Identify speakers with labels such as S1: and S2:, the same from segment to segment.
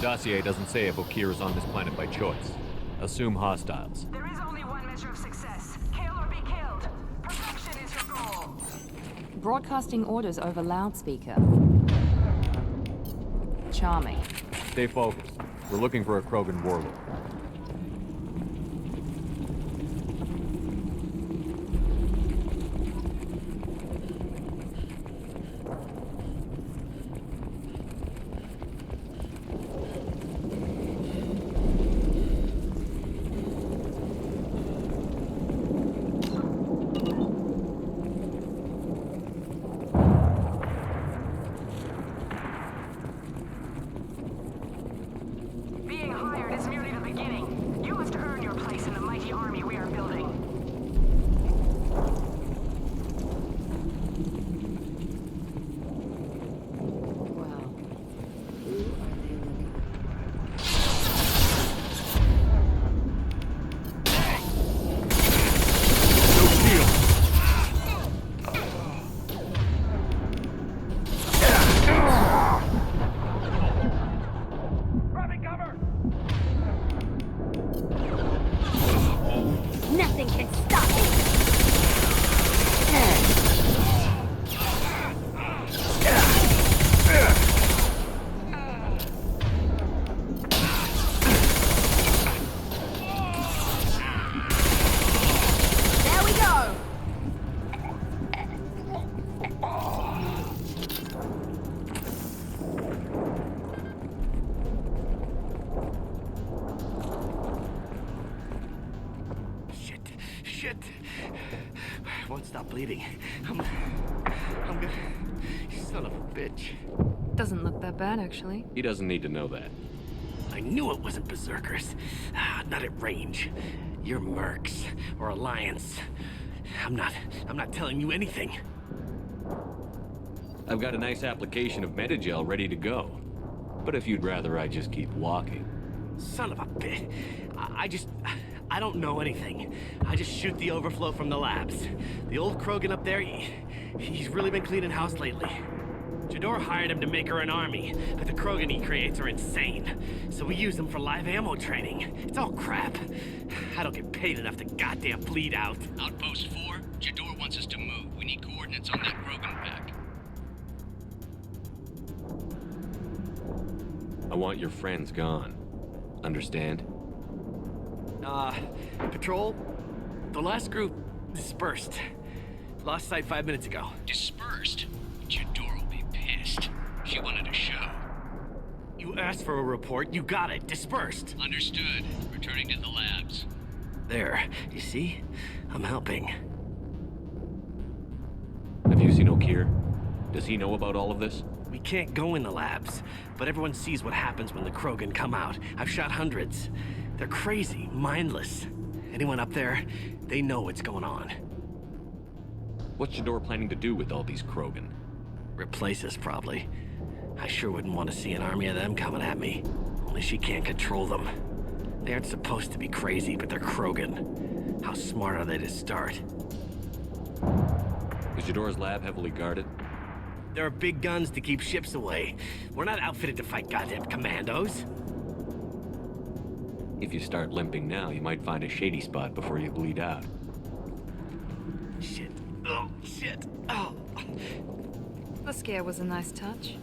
S1: dossier doesn't say if Okir is on this planet by choice. Assume hostiles.
S2: There is only one measure of success. Kill or be killed. Perfection is your goal.
S3: Broadcasting orders over loudspeaker. Charming.
S1: Stay focused. We're looking for a Krogan warlord.
S2: Being hired is merely the beginning. You must earn your place in the mighty army we are building.
S3: Wow. Who are they looking
S4: Nothing can stop me! There we go!
S5: Shit. I won't stop bleeding. I'm good. You son of a bitch.
S3: Doesn't look that bad, actually.
S1: He doesn't need to know that.
S5: I knew it wasn't berserkers. Not at range. You're mercs or Alliance. I'm not telling you anything.
S1: I've got a nice application of Metagel ready to go. But if you'd rather I just keep walking.
S5: Son of a bitch. I don't know anything. I just shoot the overflow from the labs. The old Krogan up there, he's really been cleaning house lately. Jador hired him to make her an army, but the Krogan he creates are insane. So we use them for live ammo training. It's all crap. I don't get paid enough to goddamn bleed out.
S6: Outpost 4, Jador wants us to move. We need coordinates on that Krogan pack.
S1: I want your friends gone. Understand?
S5: Patrol, the last group dispersed. Lost sight 5 minutes ago.
S6: Dispersed? Jador will be pissed. She wanted a show.
S5: You asked for a report, you got it. Dispersed.
S6: Understood. Returning to the labs.
S5: There, you see? I'm helping.
S1: Have you seen Okir? Does he know about all of this?
S5: We can't go in the labs, but everyone sees what happens when the Krogan come out. I've shot hundreds. They're crazy, mindless. Anyone up there, they know what's going on.
S1: What's Jador planning to do with all these Krogan?
S5: Replace us, probably. I sure wouldn't want to see an army of them coming at me. Only she can't control them. They aren't supposed to be crazy, but they're Krogan. How smart are they to start?
S1: Is Jador's lab heavily guarded?
S5: There are big guns to keep ships away. We're not outfitted to fight goddamn commandos.
S1: If you start limping now, you might find a shady spot before you bleed out.
S5: Shit. Oh, shit. Oh.
S3: The scare was a nice touch.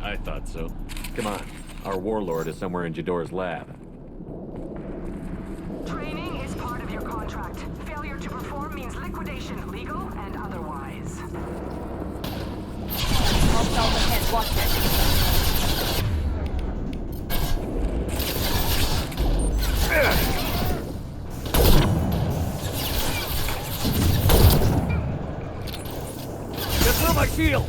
S1: I thought so. Come on. Our warlord is somewhere in Jador's lab.
S2: Training is part of your contract. Failure to perform means liquidation, legal and otherwise.
S4: Hostile ahead, watch it.
S1: Get through my shield!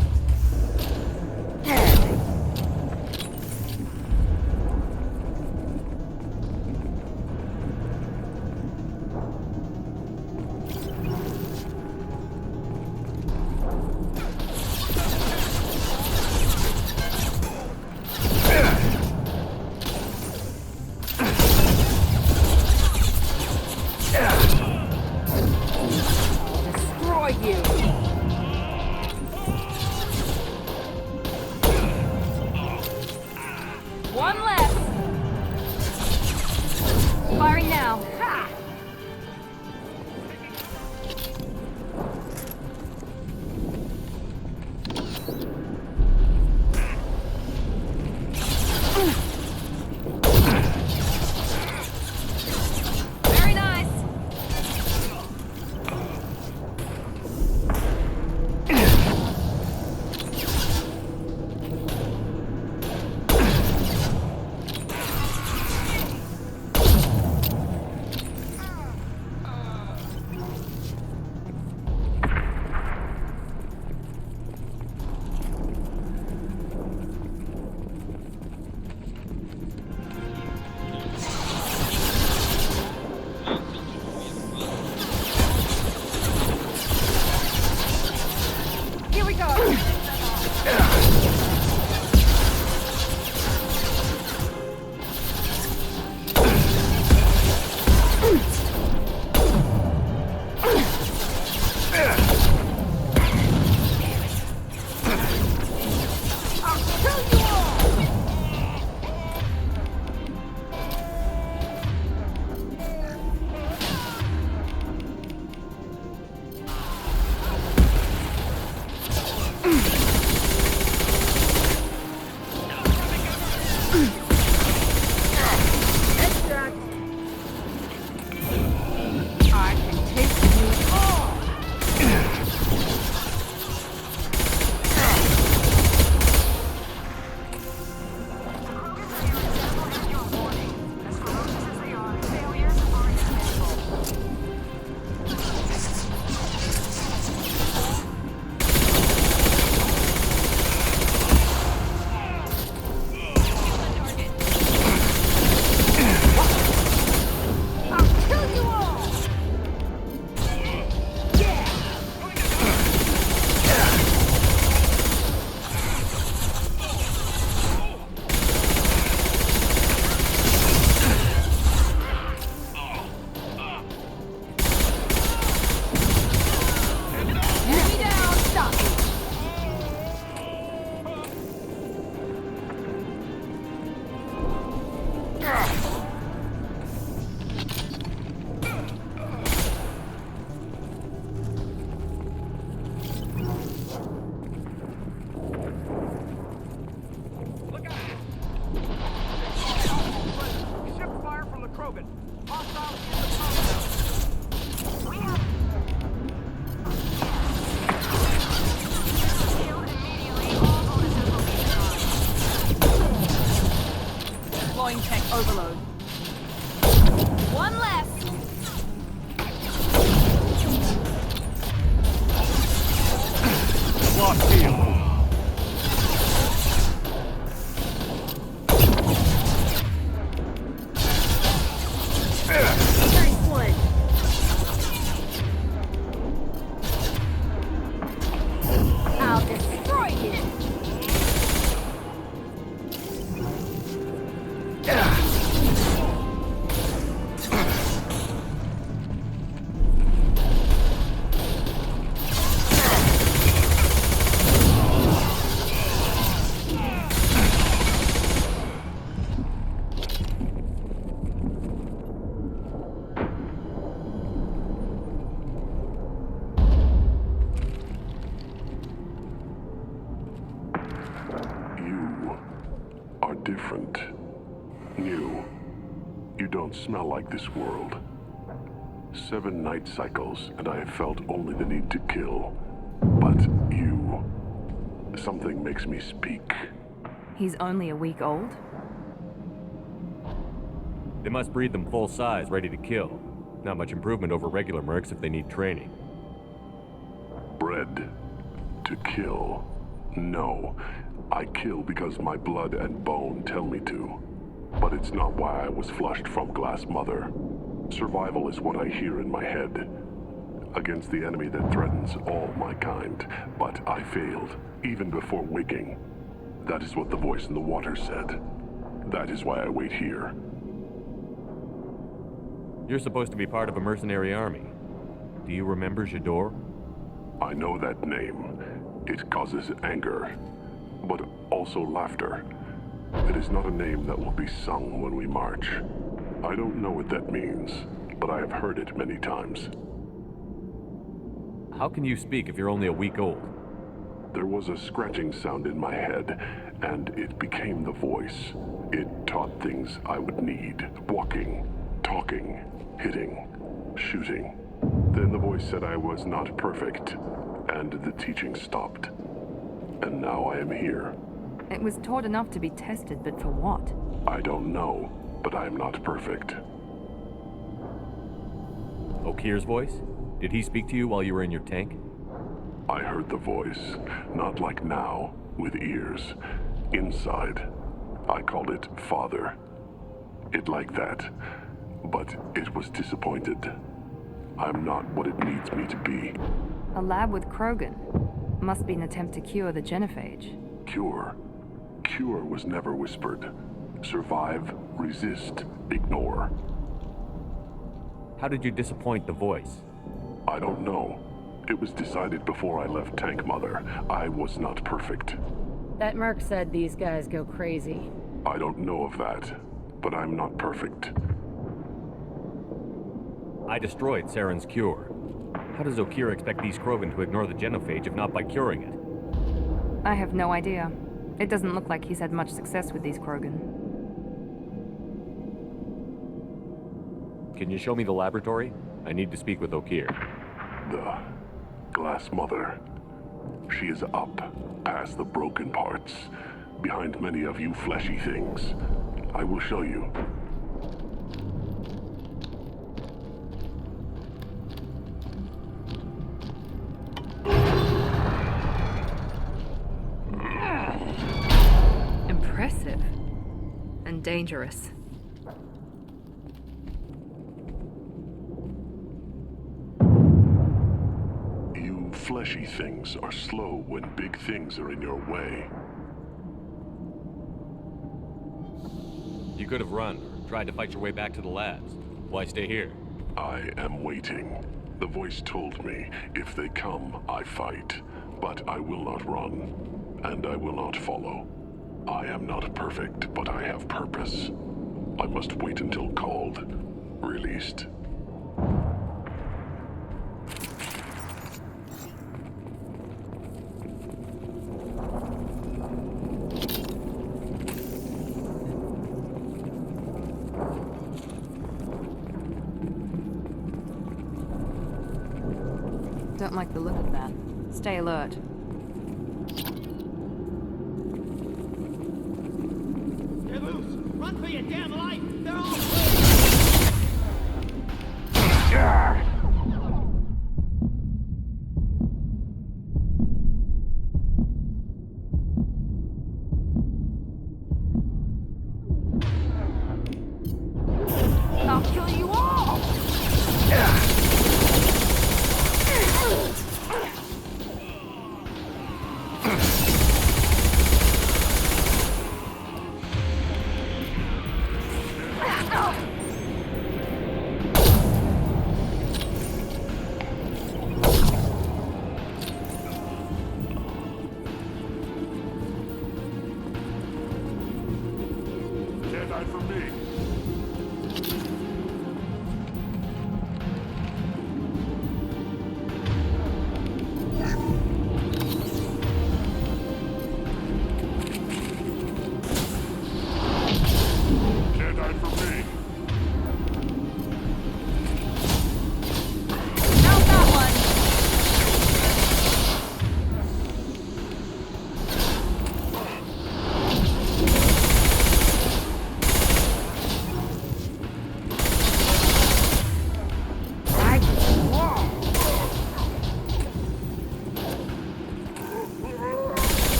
S4: Destroy you! overload. One left.
S1: Lock field.
S4: Nice one. I'll destroy you.
S7: You are different. New. You don't smell like this world. 7 night cycles, and I have felt only the need to kill. But you... something makes me speak.
S3: He's only a week old?
S1: They must breed them full size, ready to kill. Not much improvement over regular mercs if they need training.
S7: Bred to kill. No. I kill because my blood and bone tell me to. But it's not why I was flushed from Glass Mother. Survival is what I hear in my head. Against the enemy that threatens all my kind. But I failed, even before waking. That is what the voice in the water said. That is why I wait here.
S1: You're supposed to be part of a mercenary army. Do you remember J'dor?
S7: I know that name. It causes anger, but also laughter. It is not a name that will be sung when we march. I don't know what that means, but I have heard it many times.
S1: How can you speak if you're only a week old?
S7: There was a scratching sound in my head, and it became the voice. It taught things I would need. Walking, talking, hitting, shooting. Then the voice said I was not perfect, and the teaching stopped. And now I am here.
S3: It was taught enough to be tested, but for what?
S7: I don't know, but I am not perfect.
S1: Okir's voice? Did he speak to you while you were in your tank?
S7: I heard the voice, not like now, with ears. Inside. I called it Father. It like that, but it was disappointed. I'm not what it needs me to be.
S3: A lab with Krogan. Must be an attempt to cure the genophage.
S7: Cure. Cure was never whispered. Survive, resist, ignore.
S1: How did you disappoint the voice?
S7: I don't know. It was decided before I left Tank Mother. I was not perfect.
S4: That merc said these guys go crazy.
S7: I don't know of that, but I'm not perfect.
S1: I destroyed Saren's cure. How does Okir expect these Krogan to ignore the genophage if not by curing it?
S3: I have no idea. It doesn't look like he's had much success with these Krogan.
S1: Can you show me the laboratory? I need to speak with Okir.
S7: The Glass Mother. She is up, past the broken parts, behind many of you fleshy things. I will show you.
S3: Impressive. And dangerous.
S7: You fleshy things are slow when big things are in your way.
S1: You could have run, or tried to fight your way back to the labs. Why stay here?
S7: I am waiting. The voice told me, if they come, I fight. But I will not run, and I will not follow. I am not perfect, but I have purpose. I must wait until called, released.
S3: Don't like the look of that. Stay alert.
S5: Get loose! Run for your damn life!
S2: I'll kill you all!
S7: Can't hide from me. Can't hide from me.
S4: Not that one.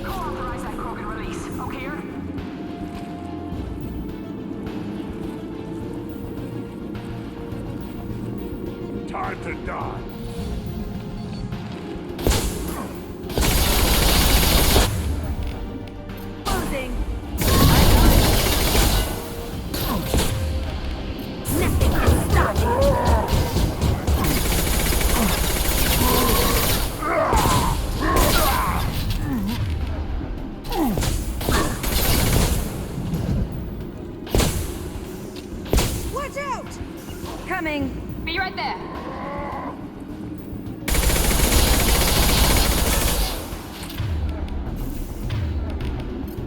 S2: Co-authorize that Krogan release. Okay?
S7: Time to die.
S4: Closing. Nothing can stop you. Watch out!
S3: Coming!
S4: Be right there.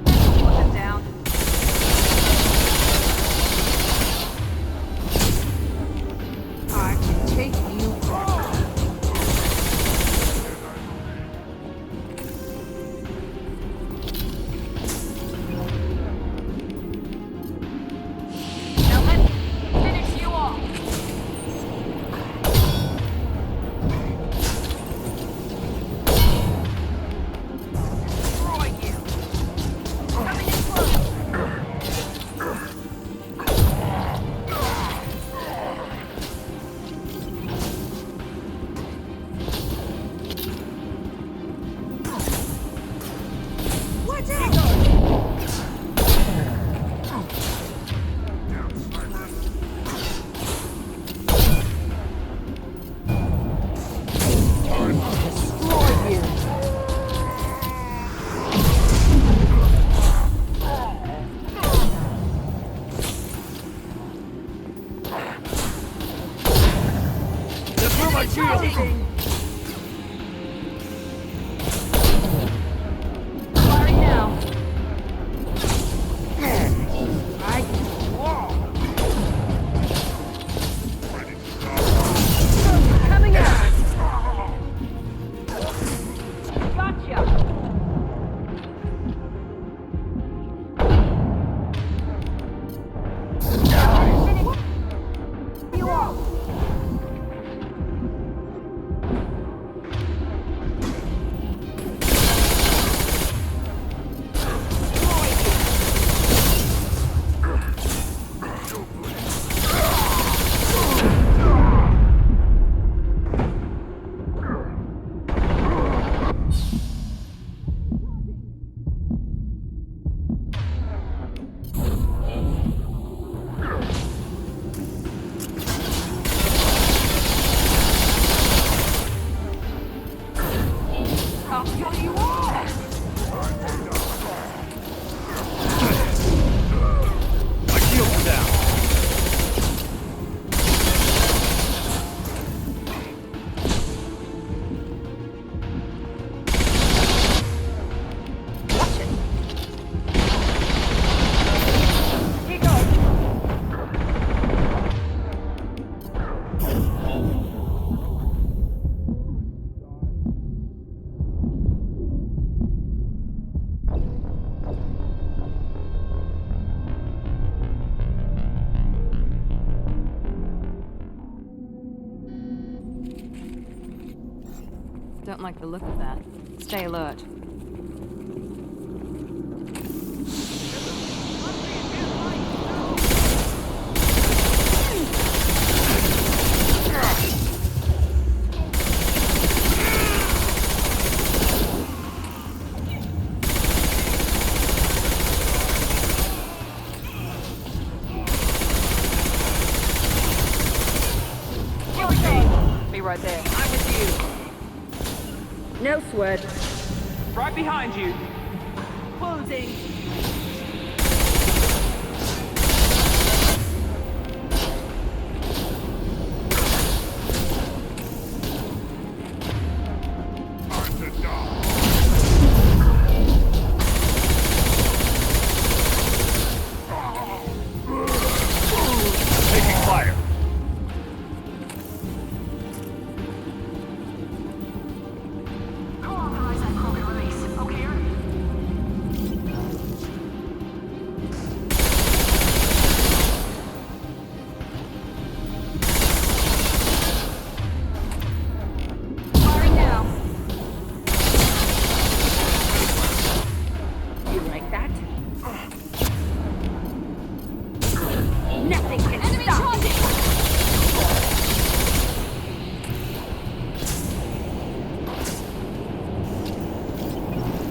S3: Put them down. I can take you all.
S2: Now let's finish you off.
S3: Don't like the look of that. Stay alert.
S4: Be right there. I'm with you. No sweat.
S8: Right behind you.
S4: Closing.
S1: Taking fire.
S2: Co-authorize that Krogan release. Okay?
S4: Firing now. You like that? Nothing can Enemy stop charging!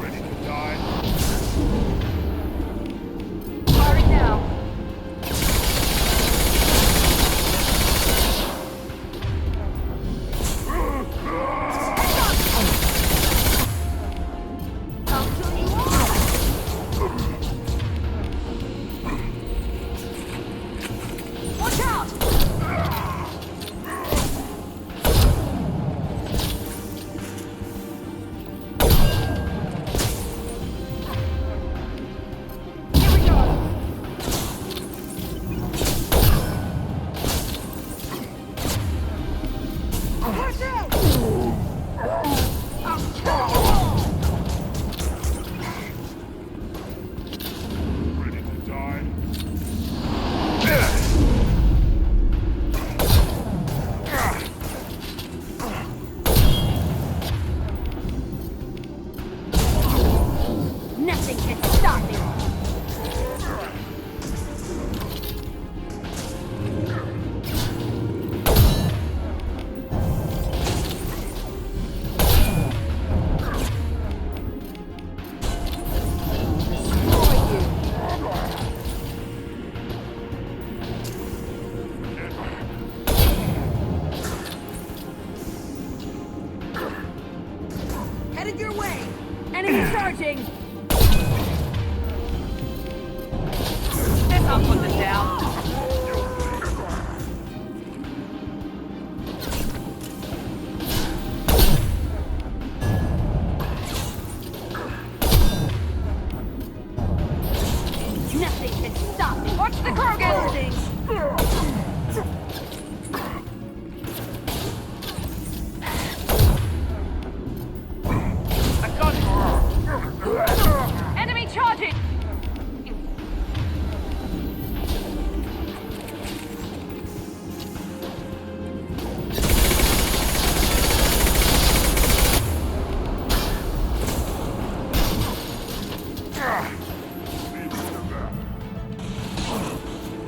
S7: Ready to die?
S4: Firing now. Come to you all. Watch out! Here we go. Watch out! I'll kill you all!
S7: Ready to die?
S4: Nothing can stop me. Headed your way. Enemy charging.
S8: I'll put this down.
S4: Nothing can stop me. Watch the Krogan.
S8: I got it.
S4: Enemy charging.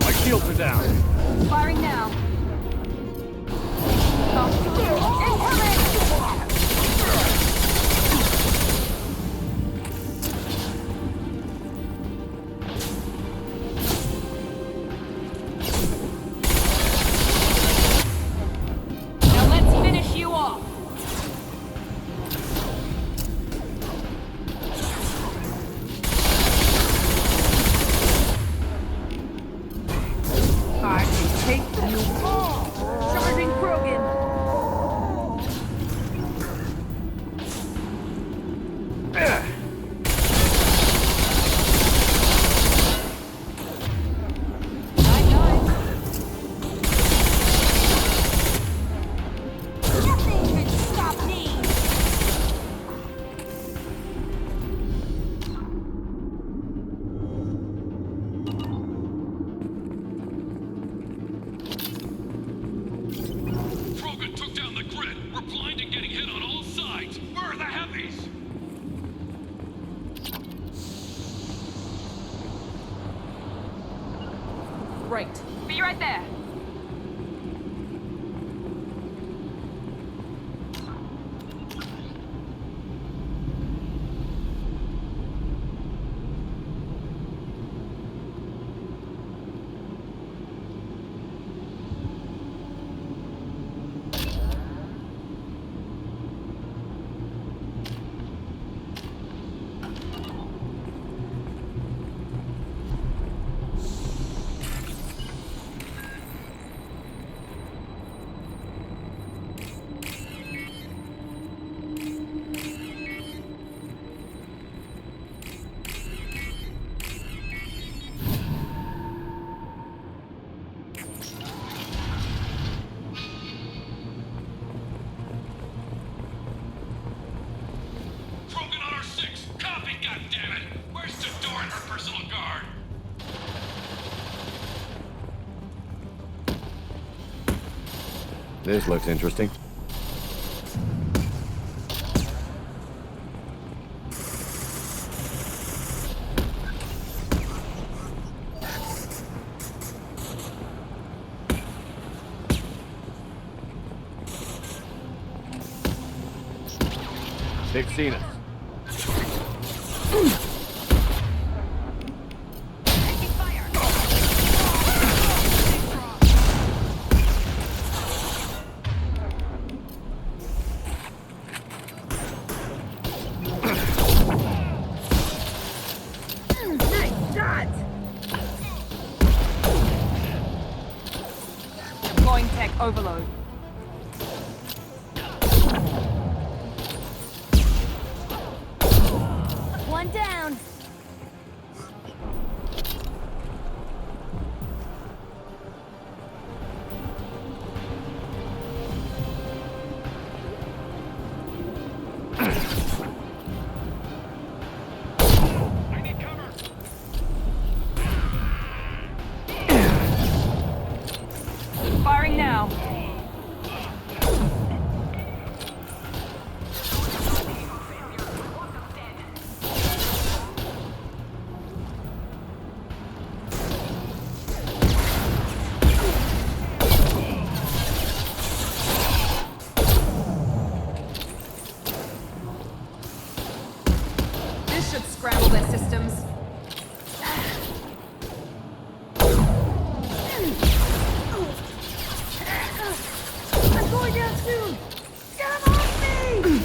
S1: My shields are down.
S4: Firing now. Incoming! Now let's finish you off.
S8: I can take you all.
S4: Charging Krogan.
S8: Great. Be right there.
S6: Krogan on our 6! Copy, goddammit! Where's Jador and her personal guard?
S1: This looks interesting. They've seen us.
S4: Nice shot!
S8: Deploying tech overload.
S4: One down.
S6: I need cover!
S8: Firing now. This should scramble their systems.
S4: I'm going down soon! Get off me!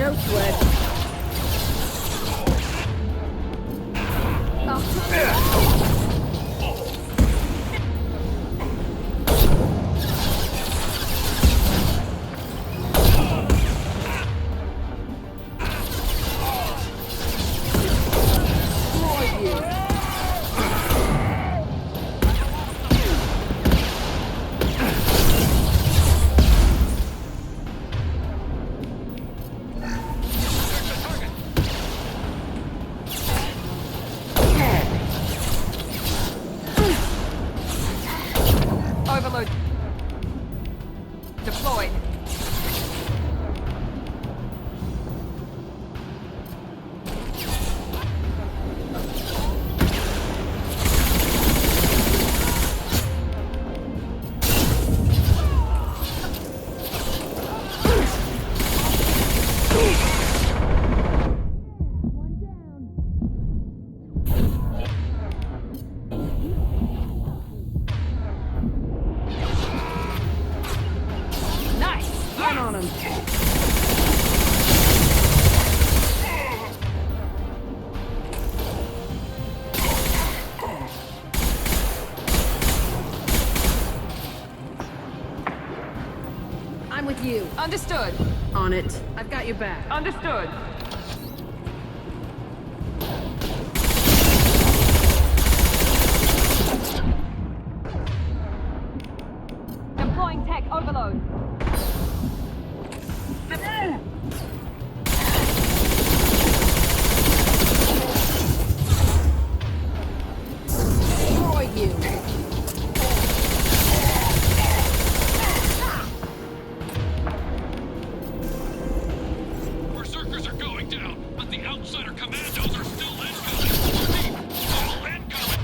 S4: No sweat.
S8: Overload. Deployed.
S4: I'm with you.
S8: Understood.
S4: On it. I've got your back.
S8: Understood. Deploying tech overload.
S4: Destroy you.
S6: Berserkers are going down, but the outsider commandos are still incoming. All incoming.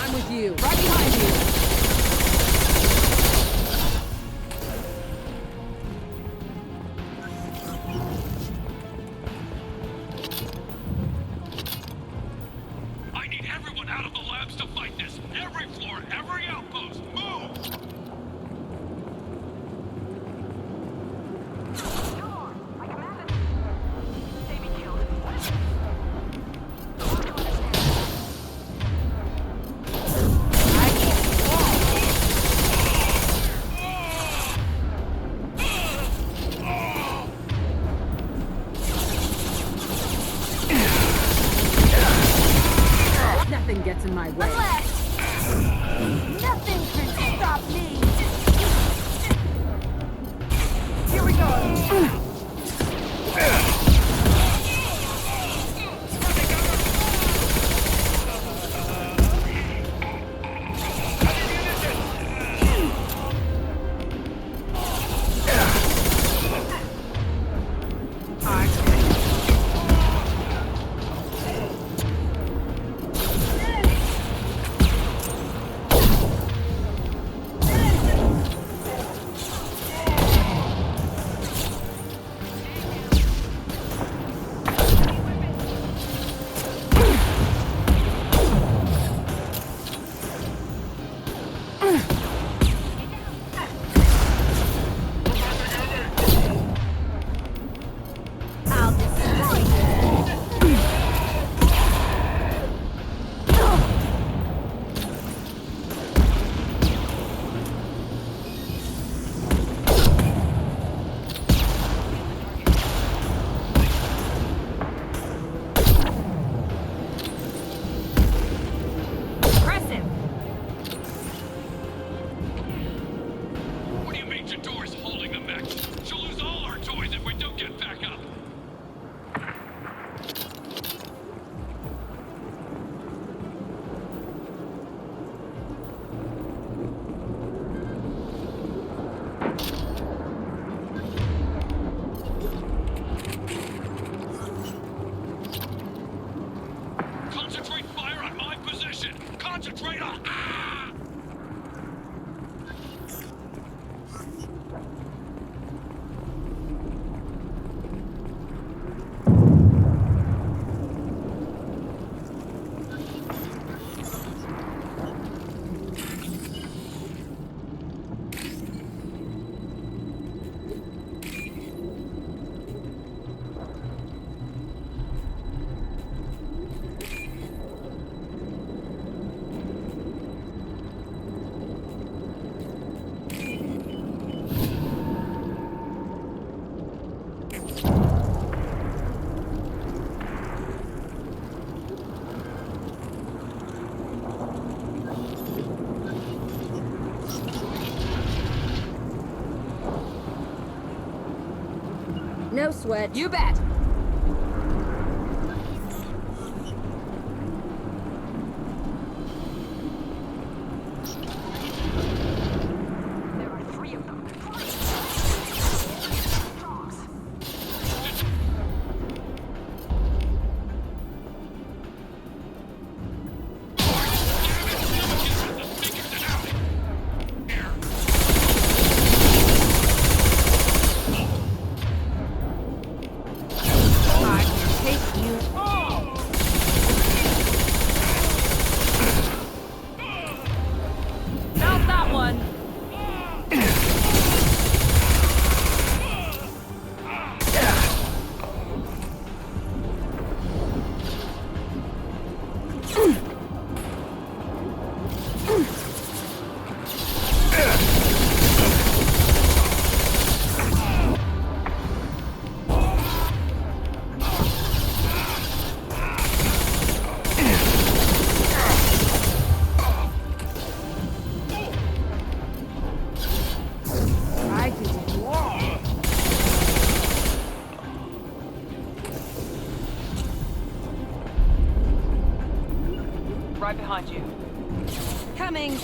S4: I'm with you. Right behind you.
S6: I need everyone out of the labs to fight this. Every floor, every outpost, move!
S2: My command is... They be killed. What is this? I want to understand.
S4: Nothing gets in my way.
S2: Nothing can stop me!
S4: Here we go.
S6: Concentrate on... Ah!
S4: No sweat.
S8: You bet.
S2: There are 3 of them. Dogs.
S8: Felt that one.
S4: I did it.
S8: Right behind you.
S4: Coming.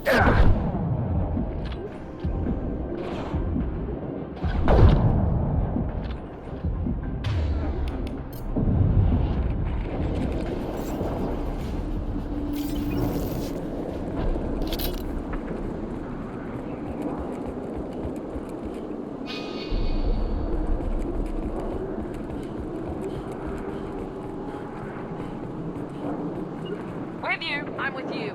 S8: With you. I'm with you.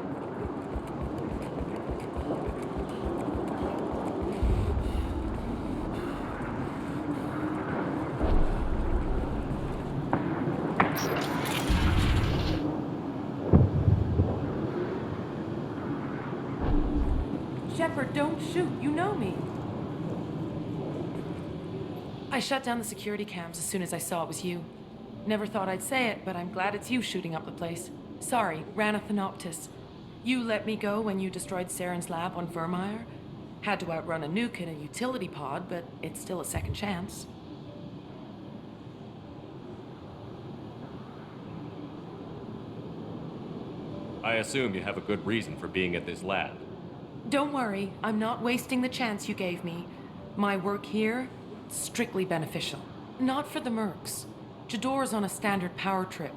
S9: Shepard, don't shoot. You know me. I shut down the security cams as soon as I saw it was you. Never thought I'd say it, but I'm glad it's you shooting up the place. Sorry, ran a Thanoptis. You let me go when you destroyed Saren's lab on Vermeer. Had to outrun a nuke in a utility pod, but it's still a second chance.
S1: I assume you have a good reason for being at this lab.
S9: Don't worry, I'm not wasting the chance you gave me. My work here, strictly beneficial. Not for the mercs. Jador's on a standard power trip.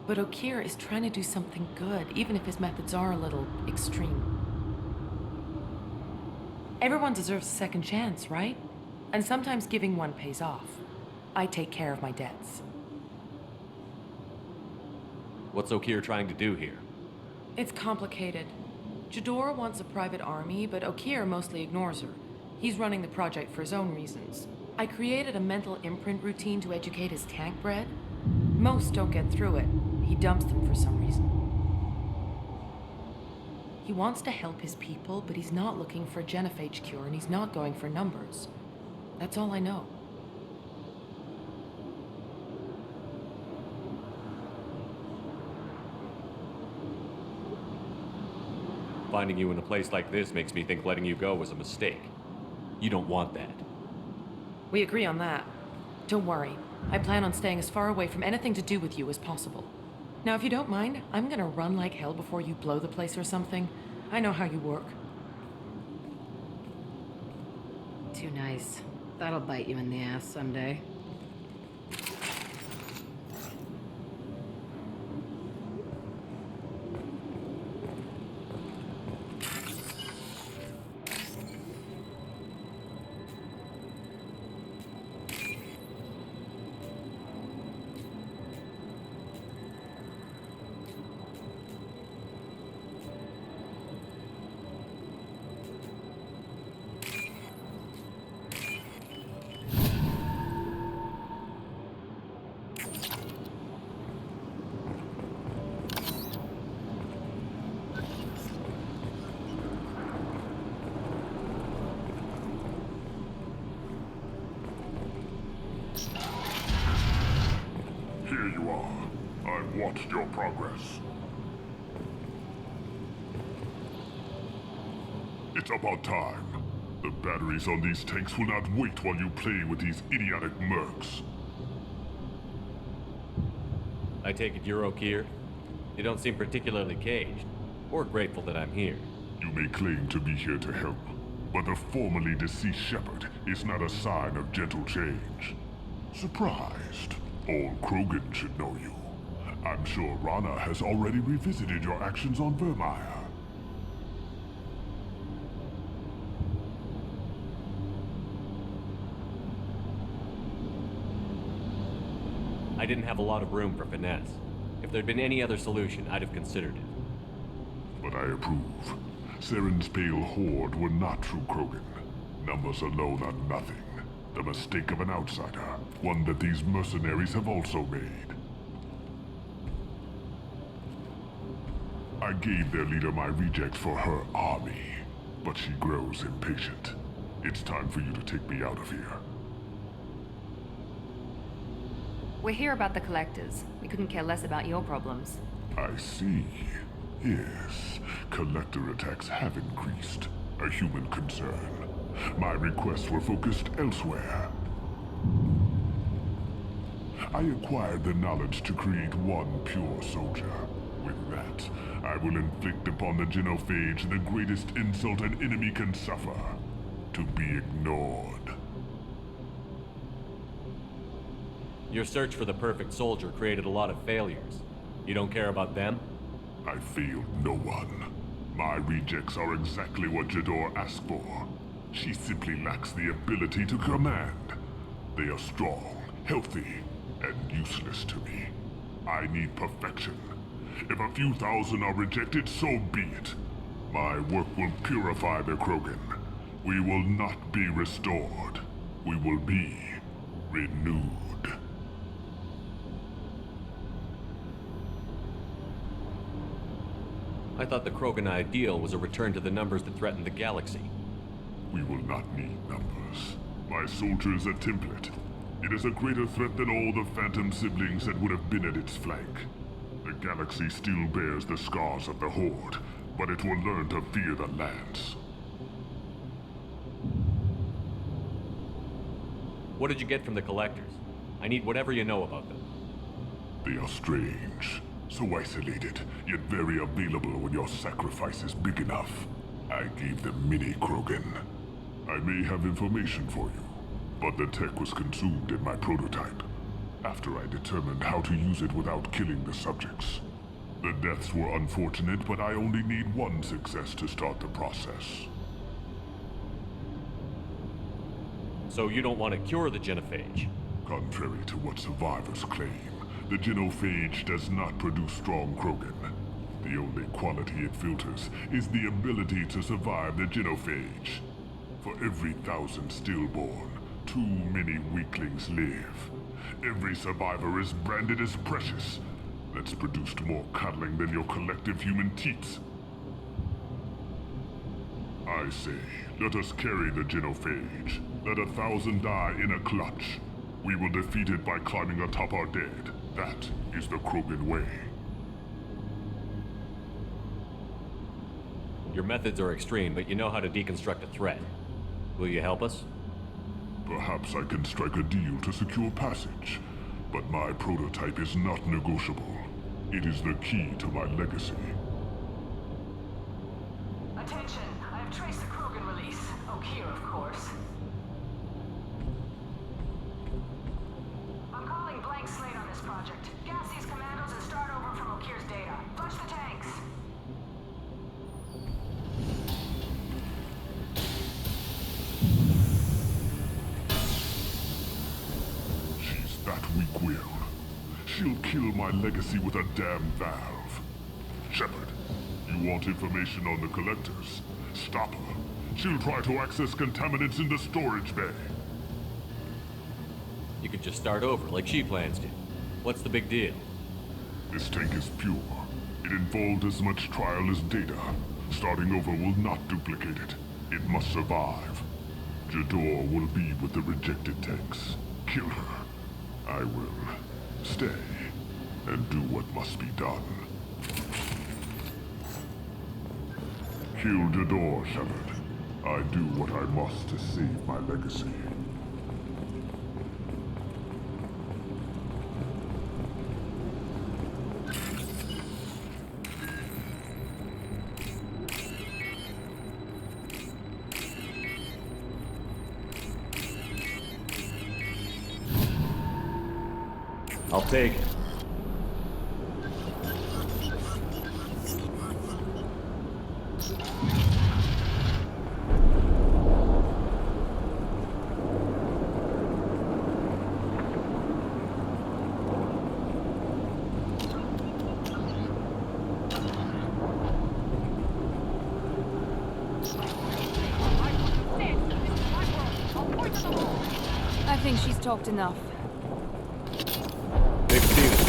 S9: But Okir is trying to do something good, even if his methods are a little extreme. Everyone deserves a second chance, right? And sometimes giving one pays off. I take care of my debts.
S1: What's Okir trying to do here?
S9: It's complicated. Jador wants a private army, but Okir mostly ignores her. He's running the project for his own reasons. I created a mental imprint routine to educate his tank bred. Most don't get through it. He dumps them for some reason. He wants to help his people, but he's not looking for a genophage cure, and he's not going for numbers. That's all I know.
S1: Finding you in a place like this makes me think letting you go was a mistake. You don't want that.
S9: We agree on that. Don't worry. I plan on staying as far away from anything to do with you as possible. Now, if you don't mind, I'm gonna run like hell before you blow the place or something. I know how you work.
S3: Too nice. That'll bite you in the ass someday.
S7: Here you are. I've watched your progress. It's about time. The batteries on these tanks will not wait while you play with these idiotic mercs.
S1: I take it you're Okir? You don't seem particularly caged, or grateful that I'm here.
S7: You may claim to be here to help, but the formerly deceased Shepard is not a sign of gentle change. Surprised? Old Krogan should know you. I'm sure Rana has already revisited your actions on Vermeer.
S1: I didn't have a lot of room for finesse. If there'd been any other solution, I'd have considered it.
S7: But I approve. Saren's pale horde were not true Krogan. Numbers alone are nothing. The mistake of an outsider, one that these mercenaries have also made. I gave their leader my rejects for her army, but she grows impatient. It's time for you to take me out of here.
S3: We're here about the collectors. We couldn't care less about your problems.
S7: I see. Yes, collector attacks have increased. A human concern. My requests were focused elsewhere. I acquired the knowledge to create one pure soldier. With that, I will inflict upon the genophage the greatest insult an enemy can suffer. To be ignored.
S1: Your search for the perfect soldier created a lot of failures. You don't care about them?
S7: I failed no one. My rejects are exactly what Jador asked for. She simply lacks the ability to command. They are strong, healthy, and useless to me. I need perfection. If a few thousand are rejected, so be it. My work will purify the Krogan. We will not be restored. We will be renewed.
S1: I thought the Krogan ideal was a return to the numbers that threatened the galaxy.
S7: We will not need numbers. My soldier is a template. It is a greater threat than all the Phantom siblings that would have been at its flank. The galaxy still bears the scars of the Horde, but it will learn to fear the Lance.
S1: What did you get from the Collectors? I need whatever you know about them.
S7: They are strange. So isolated, yet very available when your sacrifice is big enough. I gave them mini Krogan. I may have information for you, but the tech was consumed in my prototype, after I determined how to use it without killing the subjects. The deaths were unfortunate, but I only need one success to start the process.
S1: So you don't want to cure the genophage?
S7: Contrary to what survivors claim, the genophage does not produce strong Krogan. The only quality it filters is the ability to survive the genophage. For every 1,000 stillborn, too many weaklings live. Every survivor is branded as precious. That's produced more cuddling than your collective human teats. I say, let us carry the genophage. Let 1,000 die in a clutch. We will defeat it by climbing atop our dead. That is the Krogan way.
S1: Your methods are extreme, but you know how to deconstruct a threat. Will you help us?
S7: Perhaps I can strike a deal to secure passage, but my prototype is not negotiable. It is the key to my legacy.
S2: Attention, I have traced the Krogan release. Okier, of course. I'm calling blank slate on this project. Gas these commandos and start over from Okier's data. Flush the tanks.
S7: She's that weak-willed. She'll kill my legacy with a damn valve. Shepard, you want information on the Collectors? Stop her. She'll try to access contaminants in the storage bay.
S1: You could just start over, like she plans to. What's the big deal?
S7: This tank is pure. It involved as much trial as data. Starting over will not duplicate it. It must survive. Jador will be with the rejected tanks. Kill her. I will stay and do what must be done. Kill Jador, Shepard. I do what I must to save my legacy.
S1: I'll take it.
S3: I think she's talked enough.
S1: They've seen it.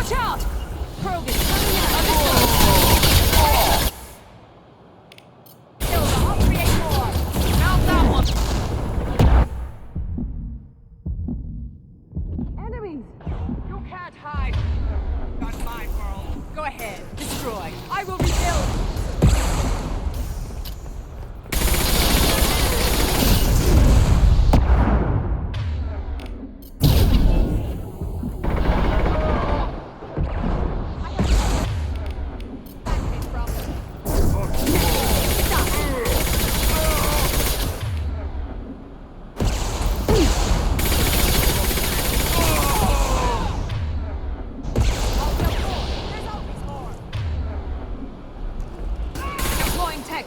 S4: Watch out! Krogan coming out! Kill them, I'll create more! Found that one! Enemies! You can't hide! Not my world. Go ahead, destroy. I will rebuild!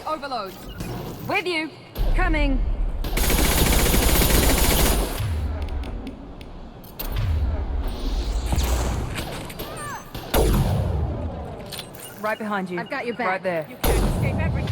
S3: Overload. With you. Coming. Right behind you.
S4: I've got your back.
S3: Right there.
S4: You can't escape everything.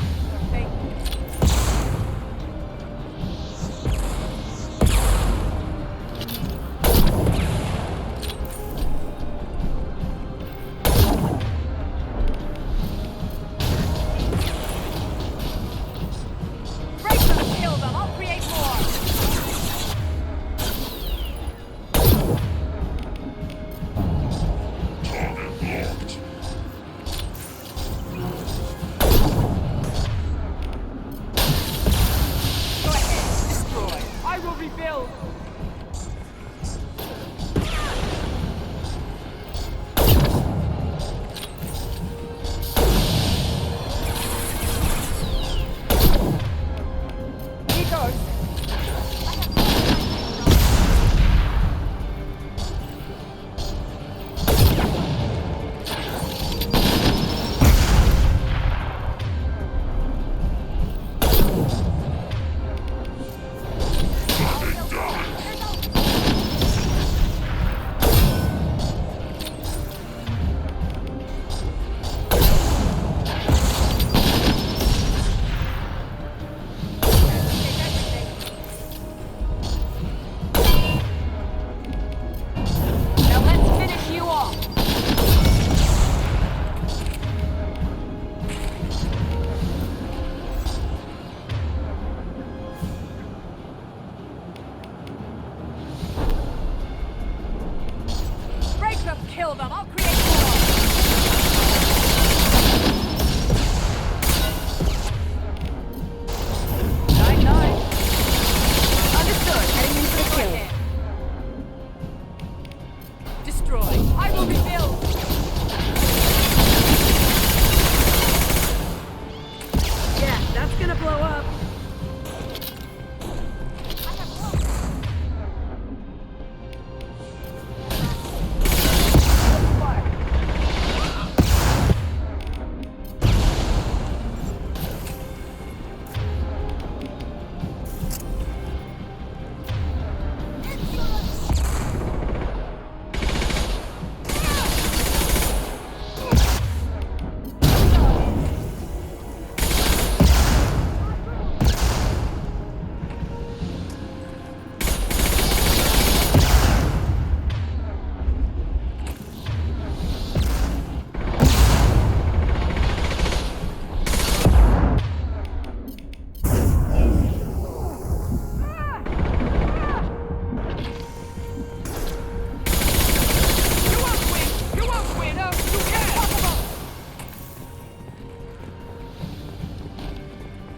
S4: Kill them, I'll create more! Nine. Understood, heading in for the kill. Destroy, I will rebuild! Yeah, that's gonna blow up.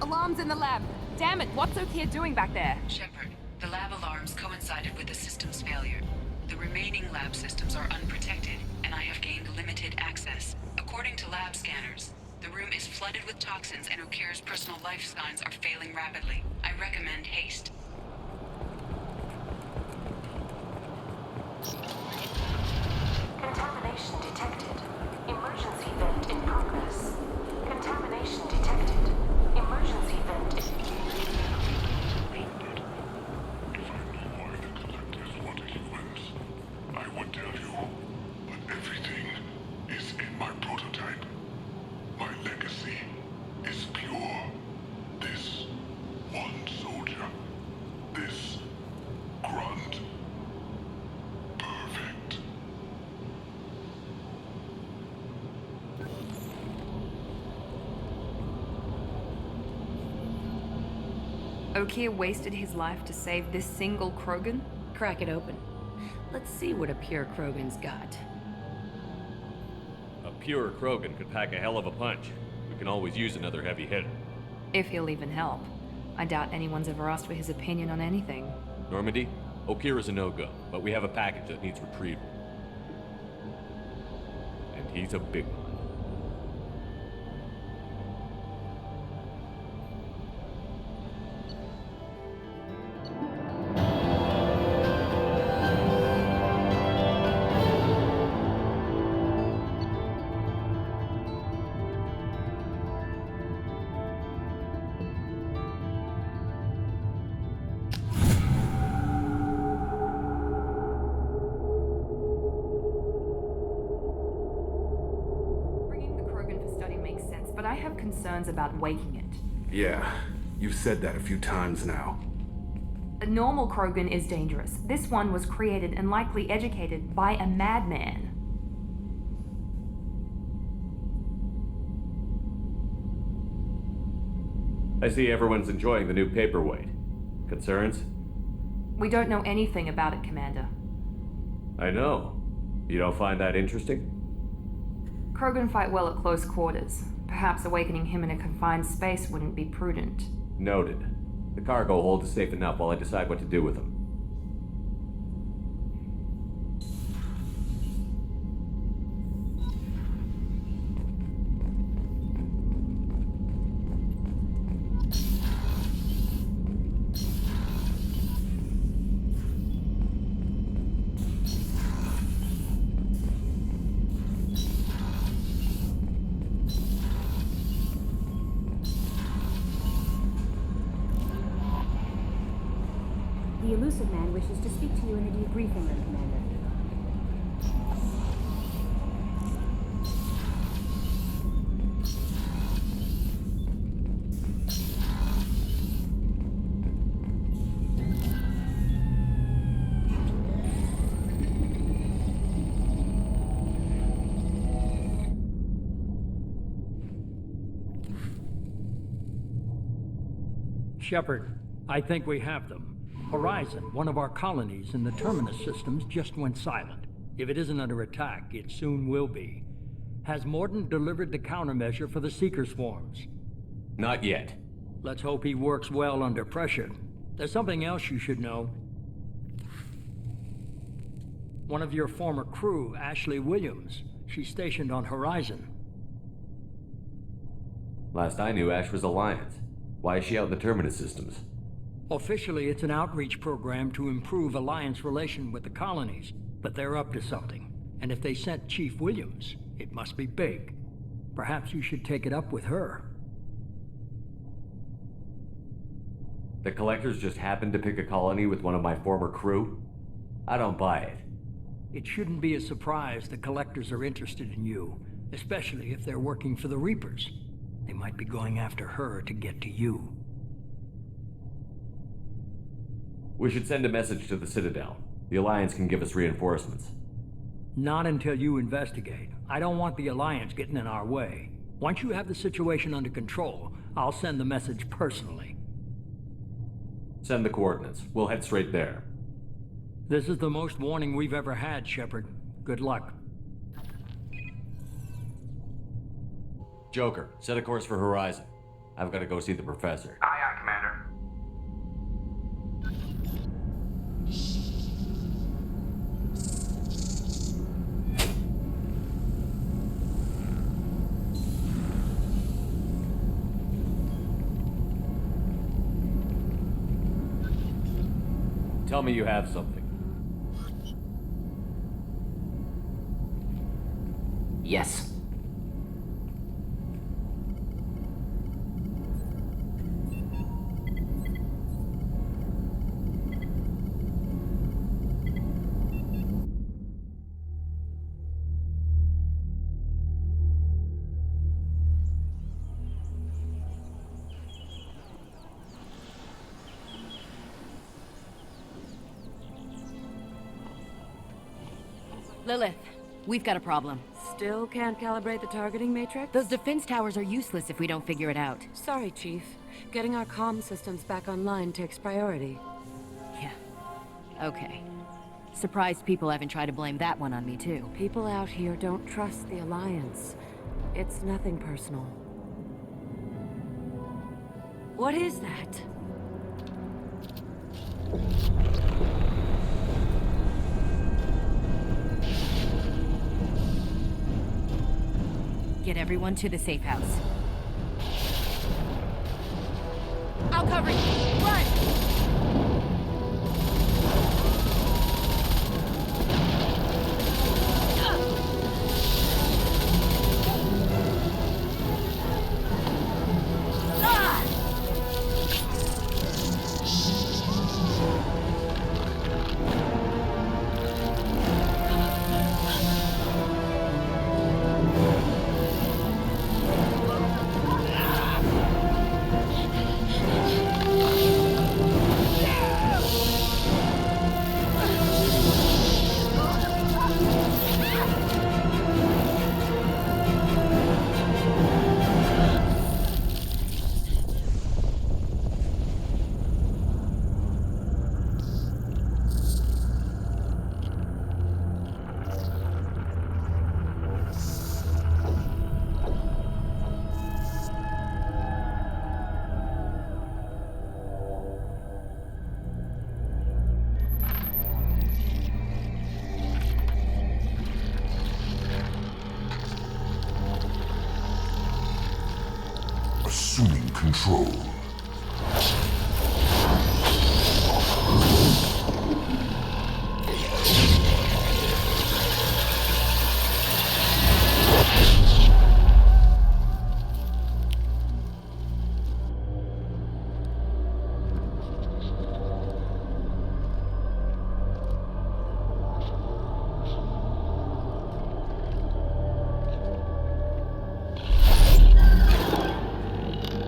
S3: Alarms in the lab. Damn it, what's Okia doing back there?
S10: Shepard, the lab alarms coincided with the system's failure. The remaining lab systems are unprotected, and I have gained limited access. According to lab scanners, the room is flooded with toxins and Okir's personal life signs are failing rapidly. I recommend haste.
S11: Contamination detected. Emergency vent in progress. Contamination detected. Emergency vent in...
S7: If I knew why the collectors wanted humans, I would tell you. But everything is in my prototype. My legacy is pure. This one soldier
S3: Okeer wasted his life to save this single Krogan?
S12: Crack it open. Let's see what a pure Krogan's got.
S1: A pure Krogan could pack a hell of a punch. We can always use another heavy hitter.
S3: If he'll even help. I doubt anyone's ever asked for his opinion on anything.
S1: Normandy, Okeer is a no-go, but we have a package that needs retrieval. And he's a big one.
S3: But I have concerns about waking it.
S13: Yeah, you've said that a few times now.
S3: A normal Krogan is dangerous. This one was created and likely educated by a madman.
S1: I see everyone's enjoying the new paperweight. Concerns?
S3: We don't know anything about it, Commander.
S1: I know. You don't find that interesting?
S3: Krogan fight well at close quarters. Perhaps awakening him in a confined space wouldn't be prudent.
S1: Noted. The cargo hold is safe enough while I decide what to do with him.
S14: The elusive man wishes to speak to you in the debriefing room, Commander.
S15: Shepard, I think we have them. Horizon, one of our colonies in the Terminus systems, just went silent. If it isn't under attack, it soon will be. Has Mordin delivered the countermeasure for the Seeker swarms?
S1: Not yet.
S15: Let's hope he works well under pressure. There's something else you should know. One of your former crew, Ashley Williams, she's stationed on Horizon.
S1: Last I knew, Ash was Alliance. Why is she out in the Terminus systems?
S15: Officially, it's an outreach program to improve Alliance relation with the colonies, but they're up to something. And if they sent Chief Williams, it must be big. Perhaps you should take it up with her.
S1: The Collectors just happened to pick a colony with one of my former crew? I don't buy it.
S15: It shouldn't be a surprise the Collectors are interested in you, especially if they're working for the Reapers. They might be going after her to get to you.
S1: We should send a message to the Citadel. The Alliance can give us reinforcements.
S15: Not until you investigate. I don't want the Alliance getting in our way. Once you have the situation under control, I'll send the message personally.
S1: Send the coordinates. We'll head straight there.
S15: This is the most warning we've ever had, Shepard. Good luck.
S1: Joker, set a course for Horizon. I've got to go see the Professor.
S16: Aye, aye, Commander.
S1: Tell me you have something.
S12: Yes.
S4: Lilith,
S12: We've got a problem.
S16: Still can't calibrate the targeting matrix?
S12: Those defense towers are useless if we don't figure it out.
S16: Sorry, Chief. Getting our comm systems back online takes priority.
S12: Yeah. Okay. Surprised people haven't tried to blame that one on me, too.
S16: People out here don't trust the Alliance. It's nothing personal. What is that?
S12: Get everyone to the safe house. I'll cover you! Run!
S7: Assuming control.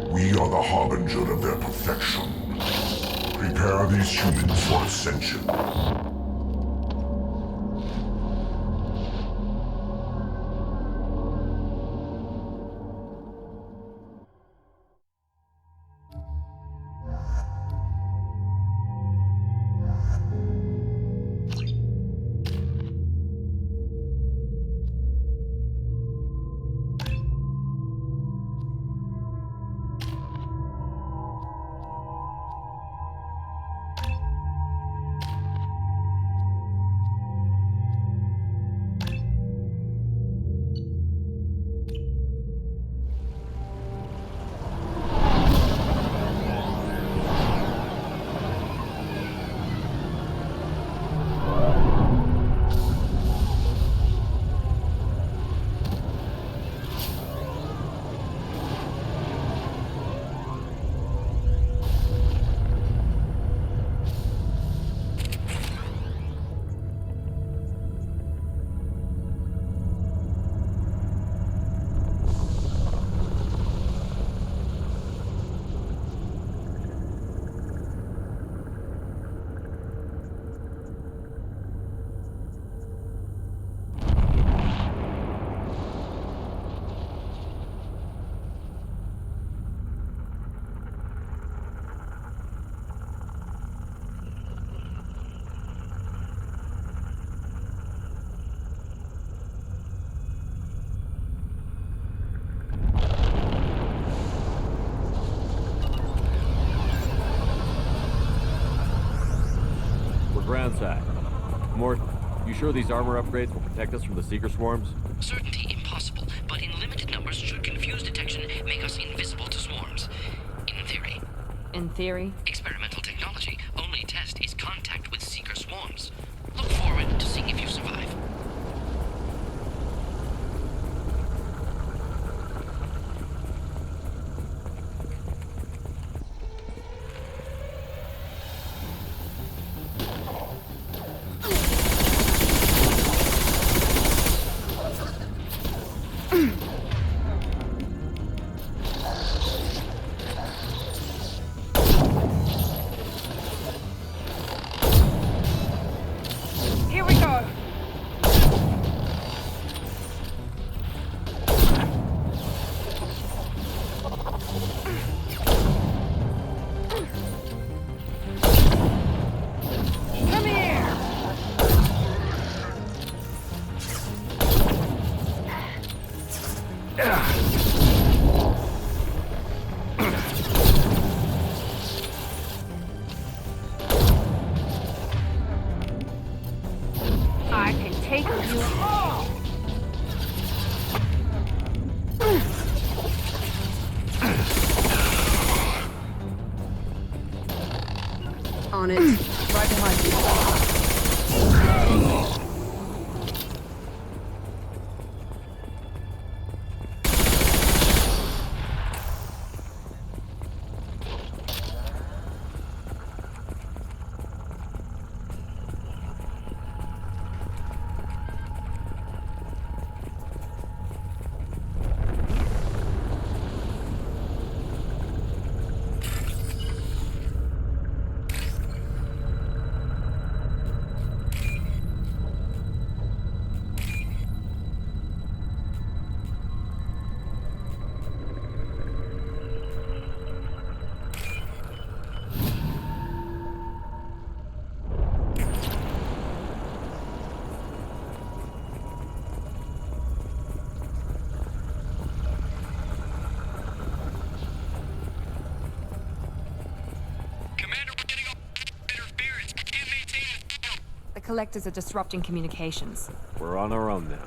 S7: We are the harbinger of their perfection. Prepare these humans for ascension.
S1: Groundside. Mort, you sure these armor upgrades will protect us from the Seeker swarms?
S17: Certainty impossible, but in limited numbers should confuse detection, make us invisible to swarms. In theory.
S3: In theory?
S17: Experimental technology. Only test is contact with Seeker swarms. Look forward to seeing if you survive.
S3: I can take you all!
S4: On it. Right behind you.
S3: The collectors are disrupting communications.
S1: We're on our own now.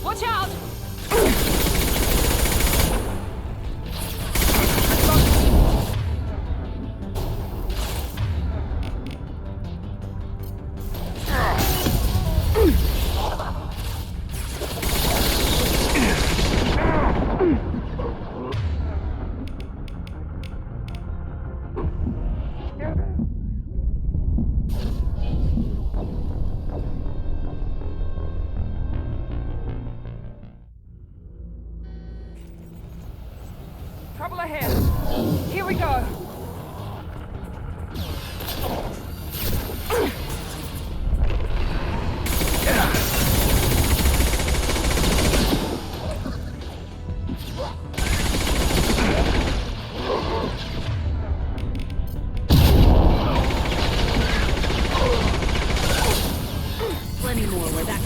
S4: Watch out! Trouble ahead. Here we go.
S12: Plenty more where that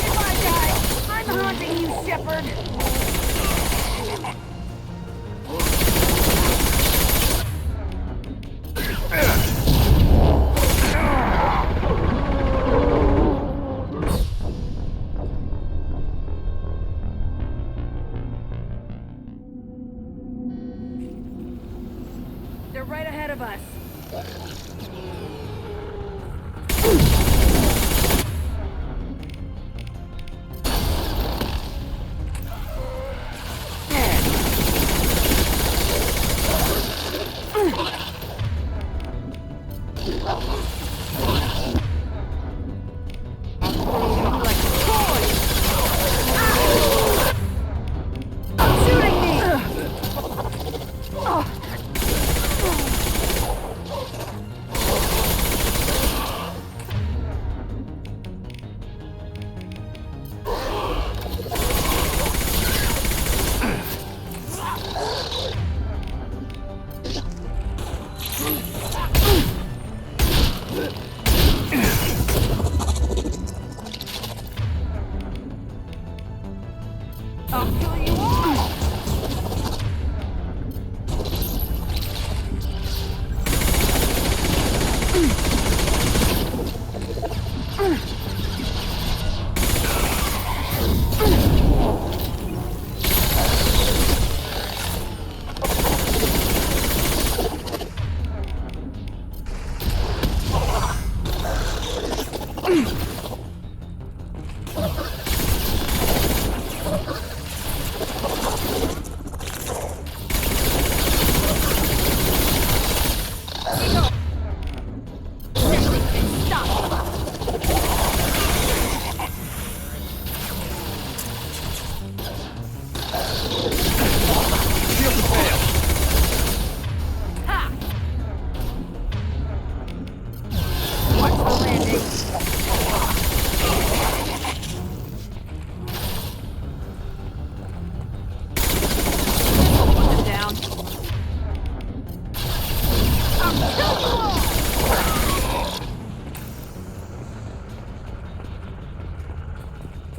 S4: Goodbye, guys. I'm haunting you, Shepard. They're right ahead of us.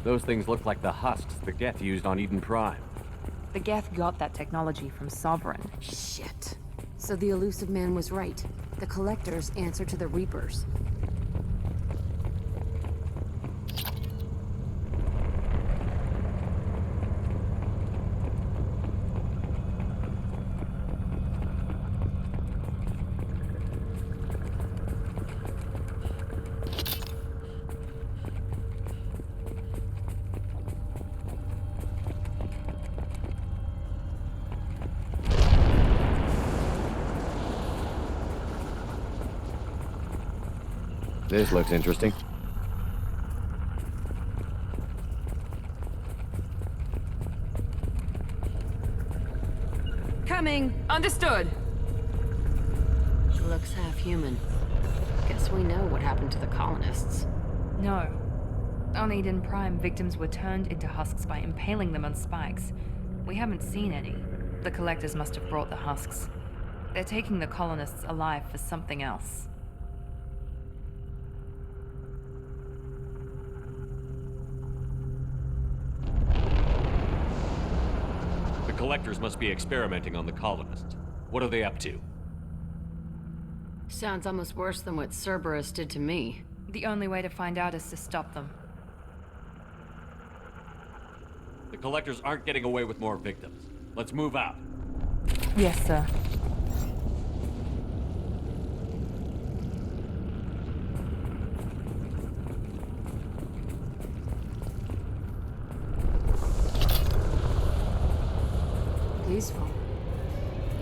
S1: Those things look like the husks the Geth used on Eden Prime.
S3: The Geth got that technology from Sovereign.
S16: Shit. So the elusive man was right. The Collectors answer to the Reapers.
S1: This looks interesting.
S16: Coming!
S8: Understood.
S16: Looks half human. Guess we know what happened to the colonists.
S3: No. On Eden Prime, victims were turned into husks by impaling them on spikes. We haven't seen any. The Collectors must have brought the husks. They're taking the colonists alive for something else.
S1: The Collectors must be experimenting on the colonists. What are they up to?
S16: Sounds almost worse than what Cerberus did to me.
S3: The only way to find out is to stop them.
S1: The Collectors aren't getting away with more victims. Let's move out.
S3: Yes, sir.
S16: Peaceful.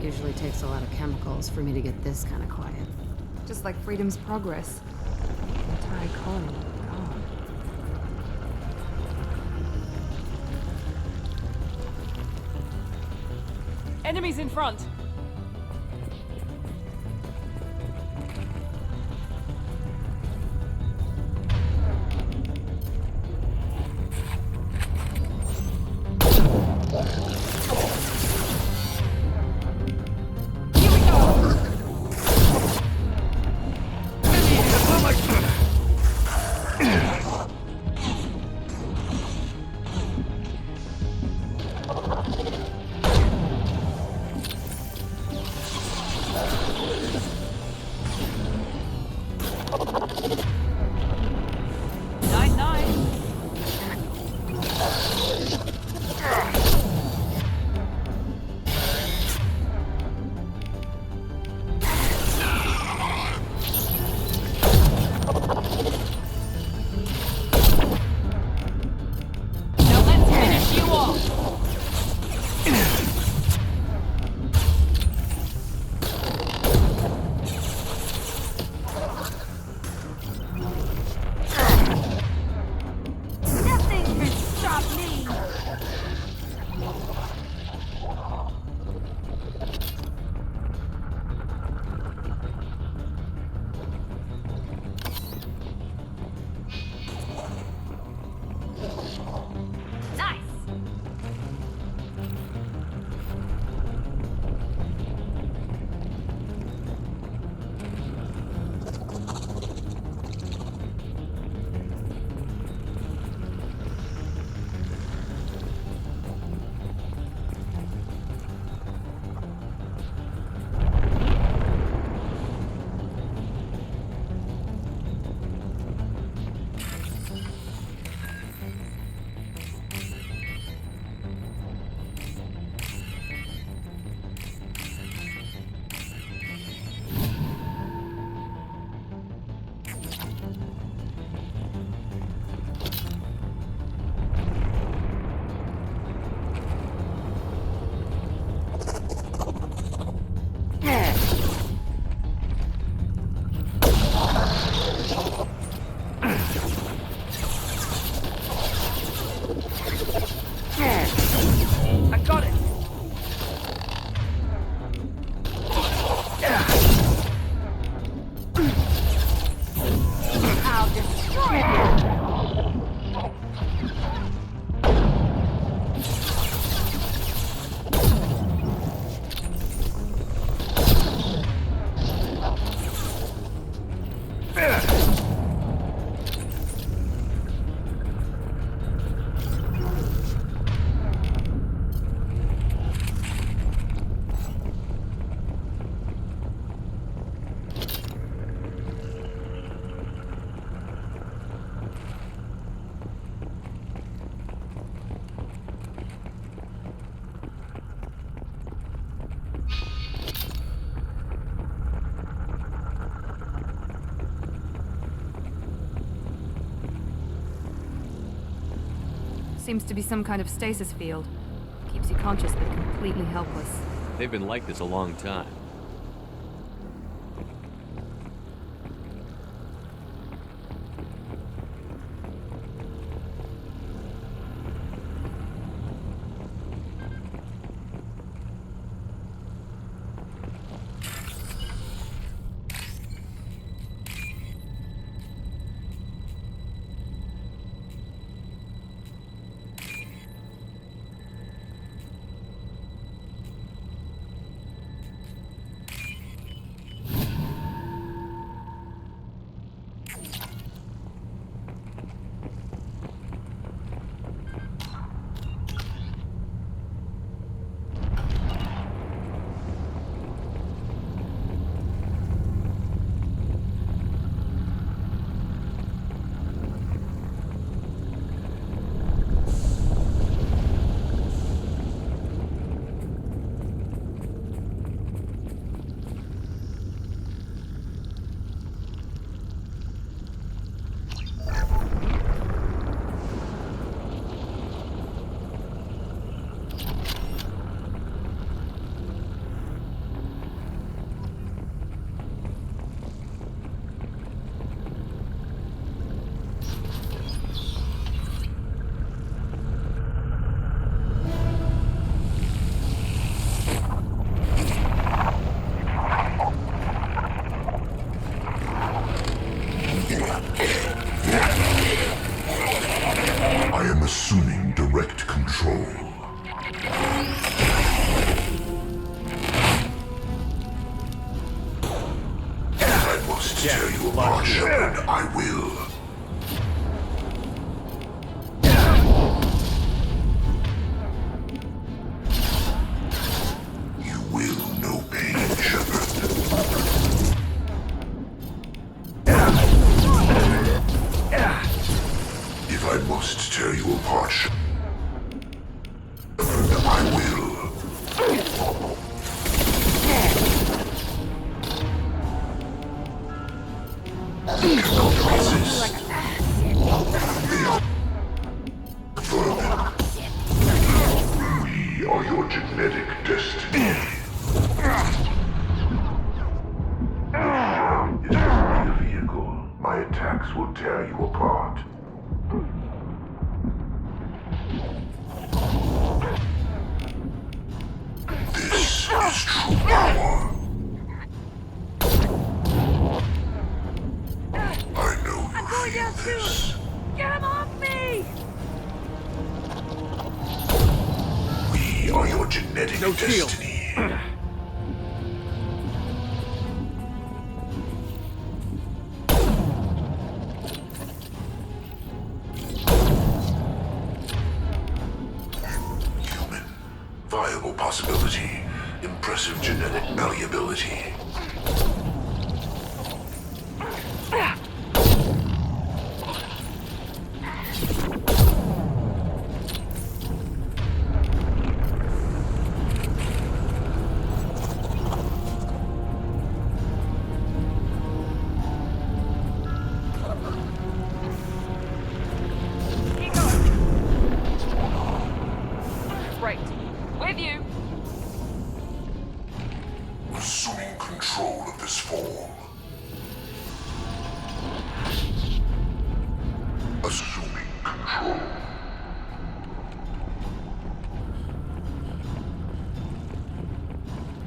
S16: Usually takes a lot of chemicals for me to get this kind of quiet.
S3: Just like Freedom's Progress. The entire colony gone.
S8: Enemies in front.
S3: Seems to be some kind of stasis field. Keeps you conscious but completely helpless.
S1: They've been like this a long time.
S7: Assuming direct control. I must tear you apart, Shepard. I will. You will know pain, Shepard. If I must tear you apart, I will. You cannot resist. We are your genetic destiny. It is only a vehicle. My attacks will tear you apart. This is true power. I know you feel this.
S4: Get him off me!
S7: We are your genetic destiny. Viable possibility. Impressive genetic malleability.
S4: Right. With you.
S7: Assuming control of this form. Assuming control.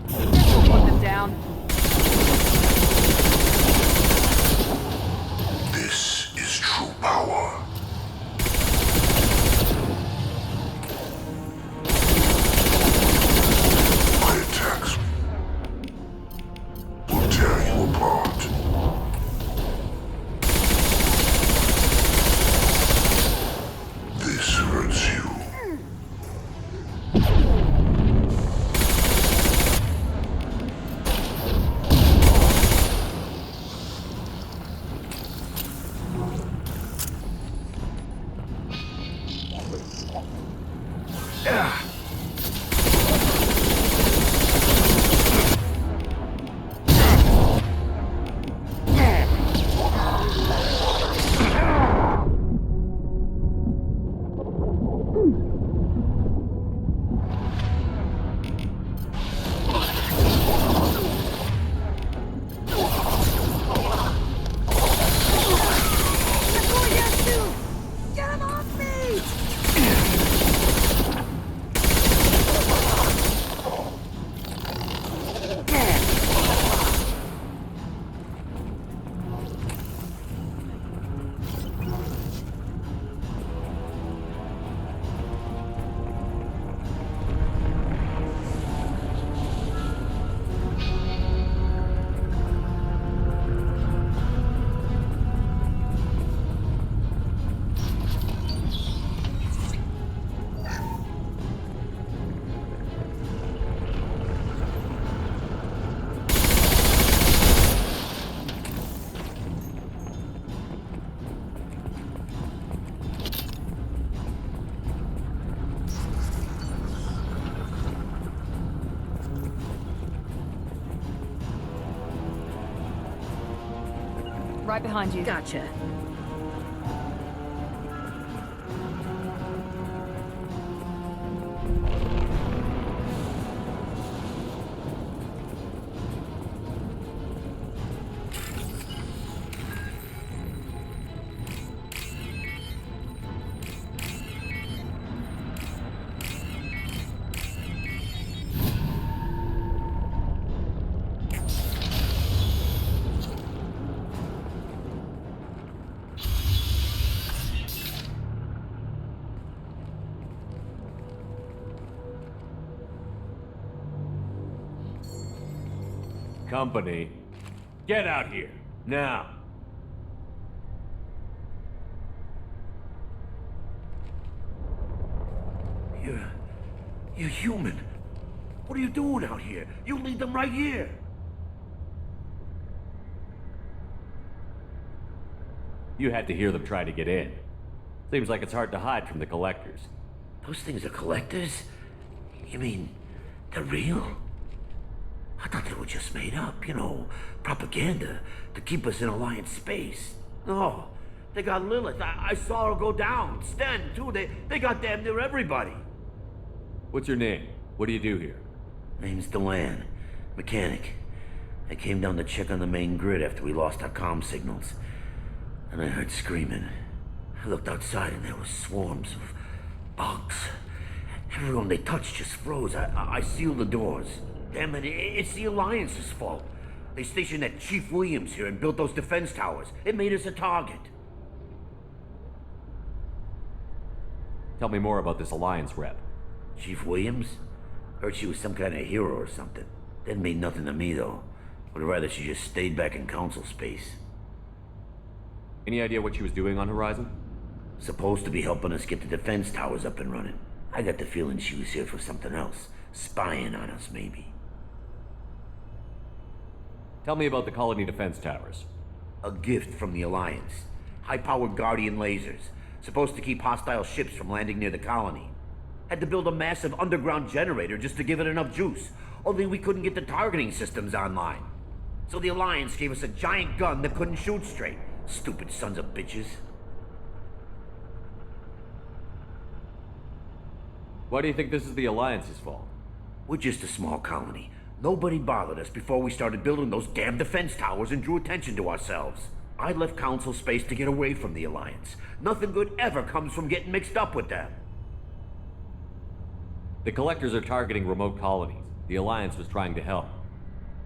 S4: Put them down.
S7: This is true power. My attacks will tear you apart. This hurts you.
S3: Right behind you.
S12: Gotcha.
S1: Company, get out here, now.
S18: You're human. What are you doing out here? You lead them right here.
S1: You had to hear them try to get in. Seems like it's hard to hide from the collectors.
S18: Those things are collectors? You mean, they're real? I thought they were just made up, you know, propaganda to keep us in Alliance space. No, they got Lilith. I saw her go down. Sten, too. They got damn near everybody.
S1: What's your name? What do you do here?
S18: Name's Delan. Mechanic. I came down to check on the main grid after we lost our comm signals. And I heard screaming. I looked outside and there were swarms of bugs. Everyone they touched just froze. I sealed the doors. Damn it, it's the Alliance's fault. They stationed that Chief Williams here and built those defense towers. It made us a target.
S1: Tell me more about this Alliance rep.
S18: Chief Williams? Heard she was some kind of hero or something. Didn't mean nothing to me, though. Would rather she just stayed back in Council space.
S1: Any idea what she was doing on Horizon?
S18: Supposed to be helping us get the defense towers up and running. I got the feeling she was here for something else. Spying on us, maybe.
S1: Tell me about the colony defense towers.
S18: A gift from the Alliance. High-powered Guardian lasers. Supposed to keep hostile ships from landing near the colony. Had to build a massive underground generator just to give it enough juice. Only we couldn't get the targeting systems online. So the Alliance gave us a giant gun that couldn't shoot straight. Stupid sons of bitches.
S1: Why do you think this is the Alliance's fault?
S18: We're just a small colony. Nobody bothered us before we started building those damn defense towers and drew attention to ourselves. I left Council space to get away from the Alliance. Nothing good ever comes from getting mixed up with them.
S1: The Collectors are targeting remote colonies. The Alliance was trying to help.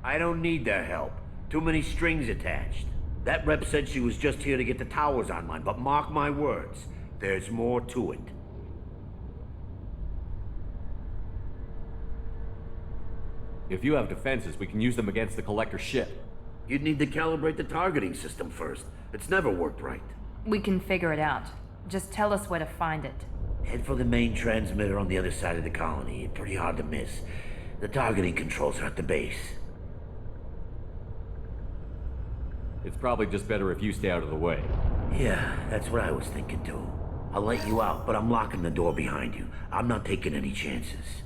S18: I don't need their help. Too many strings attached. That rep said she was just here to get the towers online, but mark my words, there's more to it.
S1: If you have defenses, we can use them against the Collector ship.
S18: You'd need to calibrate the targeting system first. It's never worked right.
S3: We can figure it out. Just tell us where to find it.
S18: Head for the main transmitter on the other side of the colony. Pretty hard to miss. The targeting controls are at the base.
S1: It's probably just better if you stay out of the way.
S18: Yeah, that's what I was thinking too. I'll let you out, but I'm locking the door behind you. I'm not taking any chances.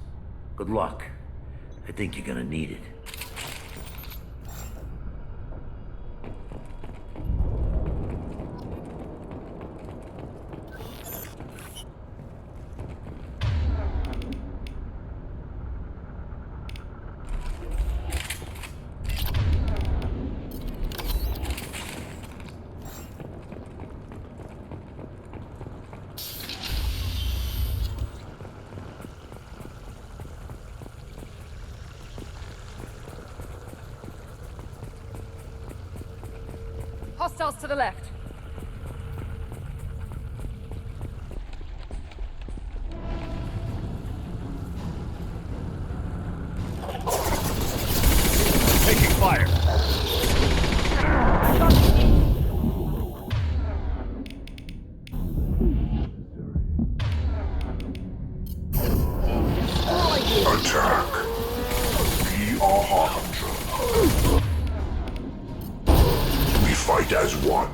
S18: Good luck. I think you're gonna need it.
S8: Hostiles to the left.
S1: Taking fire.
S7: Attack. Be a harbinger. We fight as one.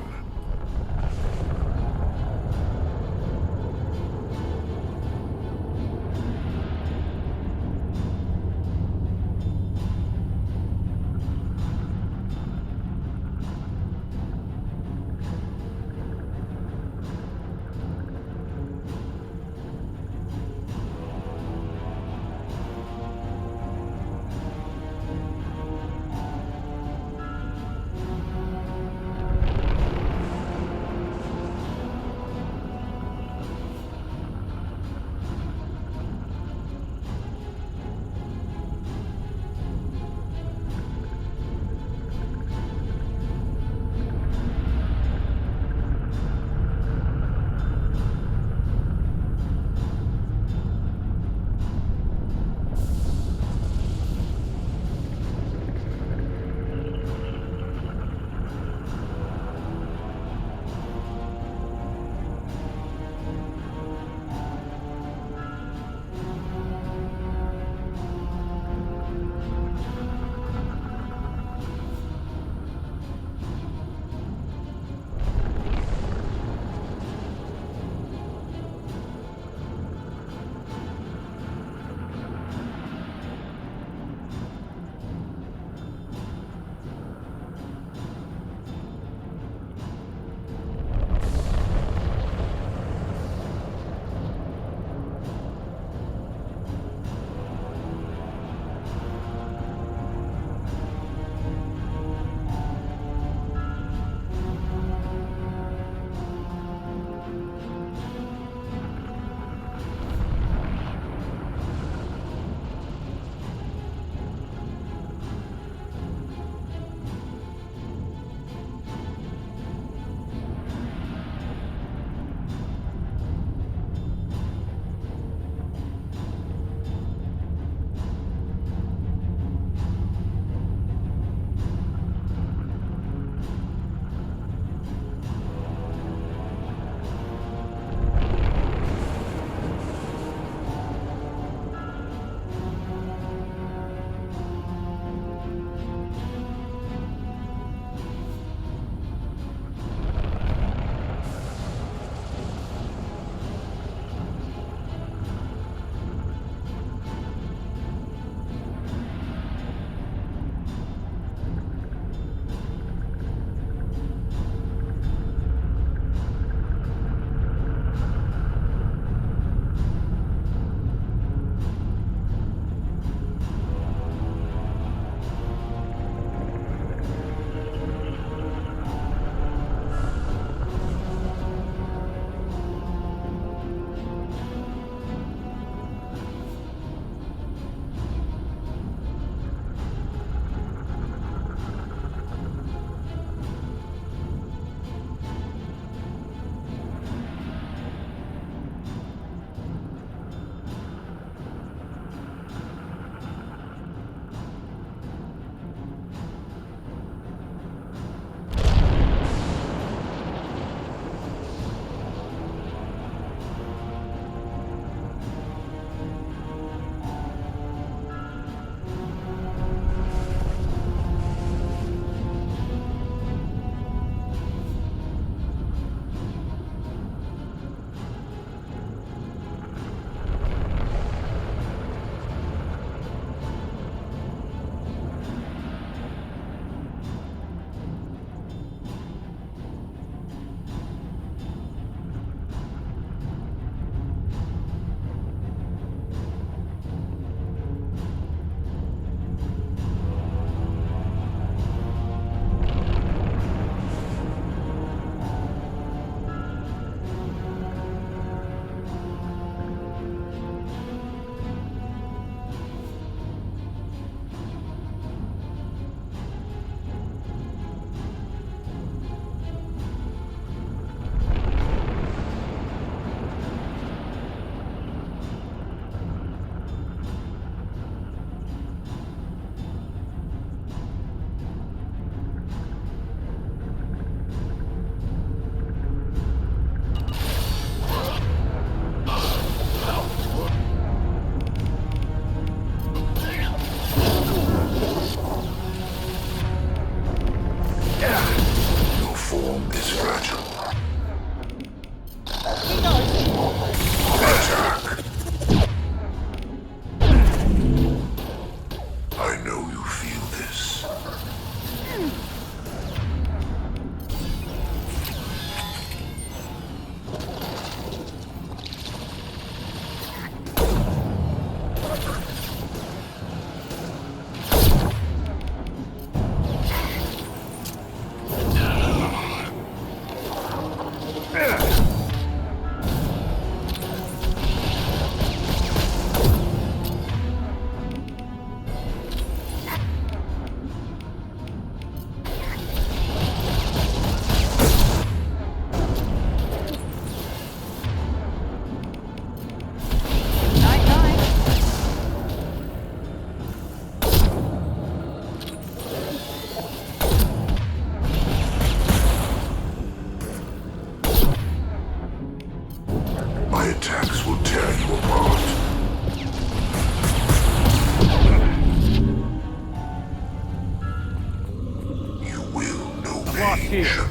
S15: shield.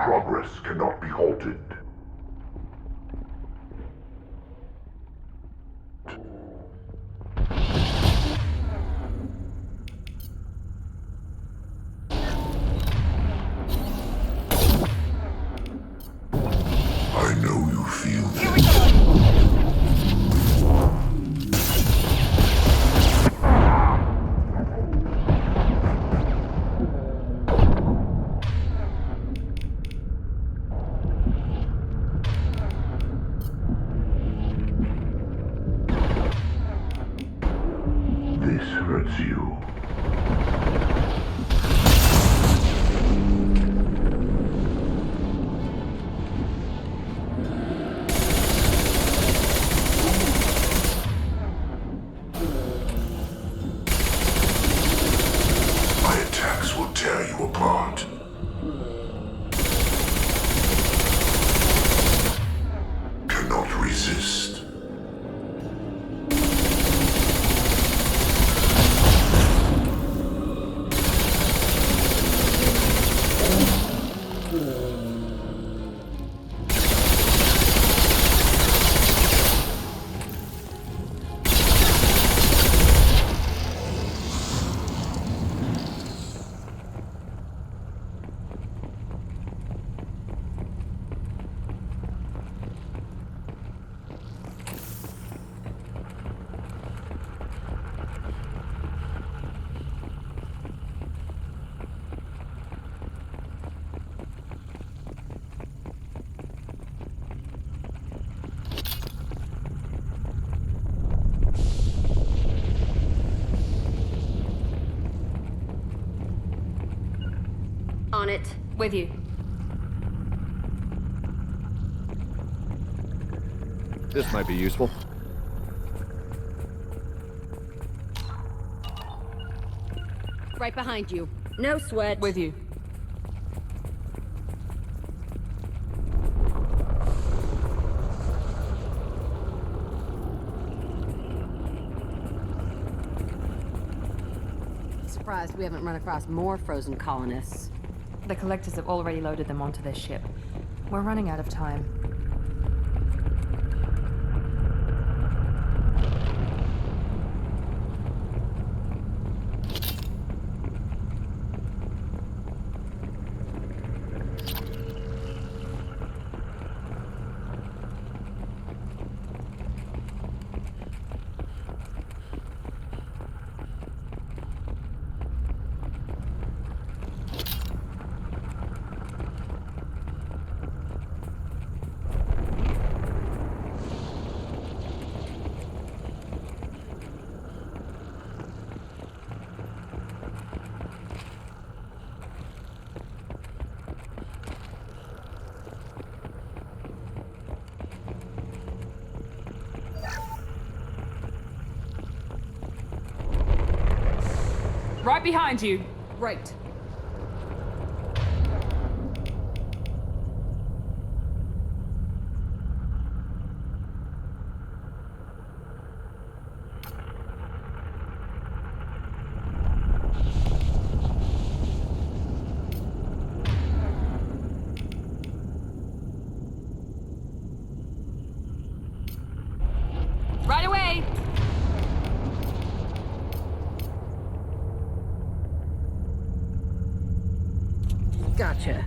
S7: Progress cannot be halted. I know you feel this. This hurts you. My attacks will tear you apart. Cannot resist.
S12: On it.
S3: With you.
S1: This might be useful.
S12: Right behind you. No sweat.
S3: With you.
S12: Surprised we haven't run across more frozen colonists.
S3: The collectors have already loaded them onto their ship. We're running out of time.
S8: Right behind you.
S12: Right.
S8: Right away.
S12: Gotcha.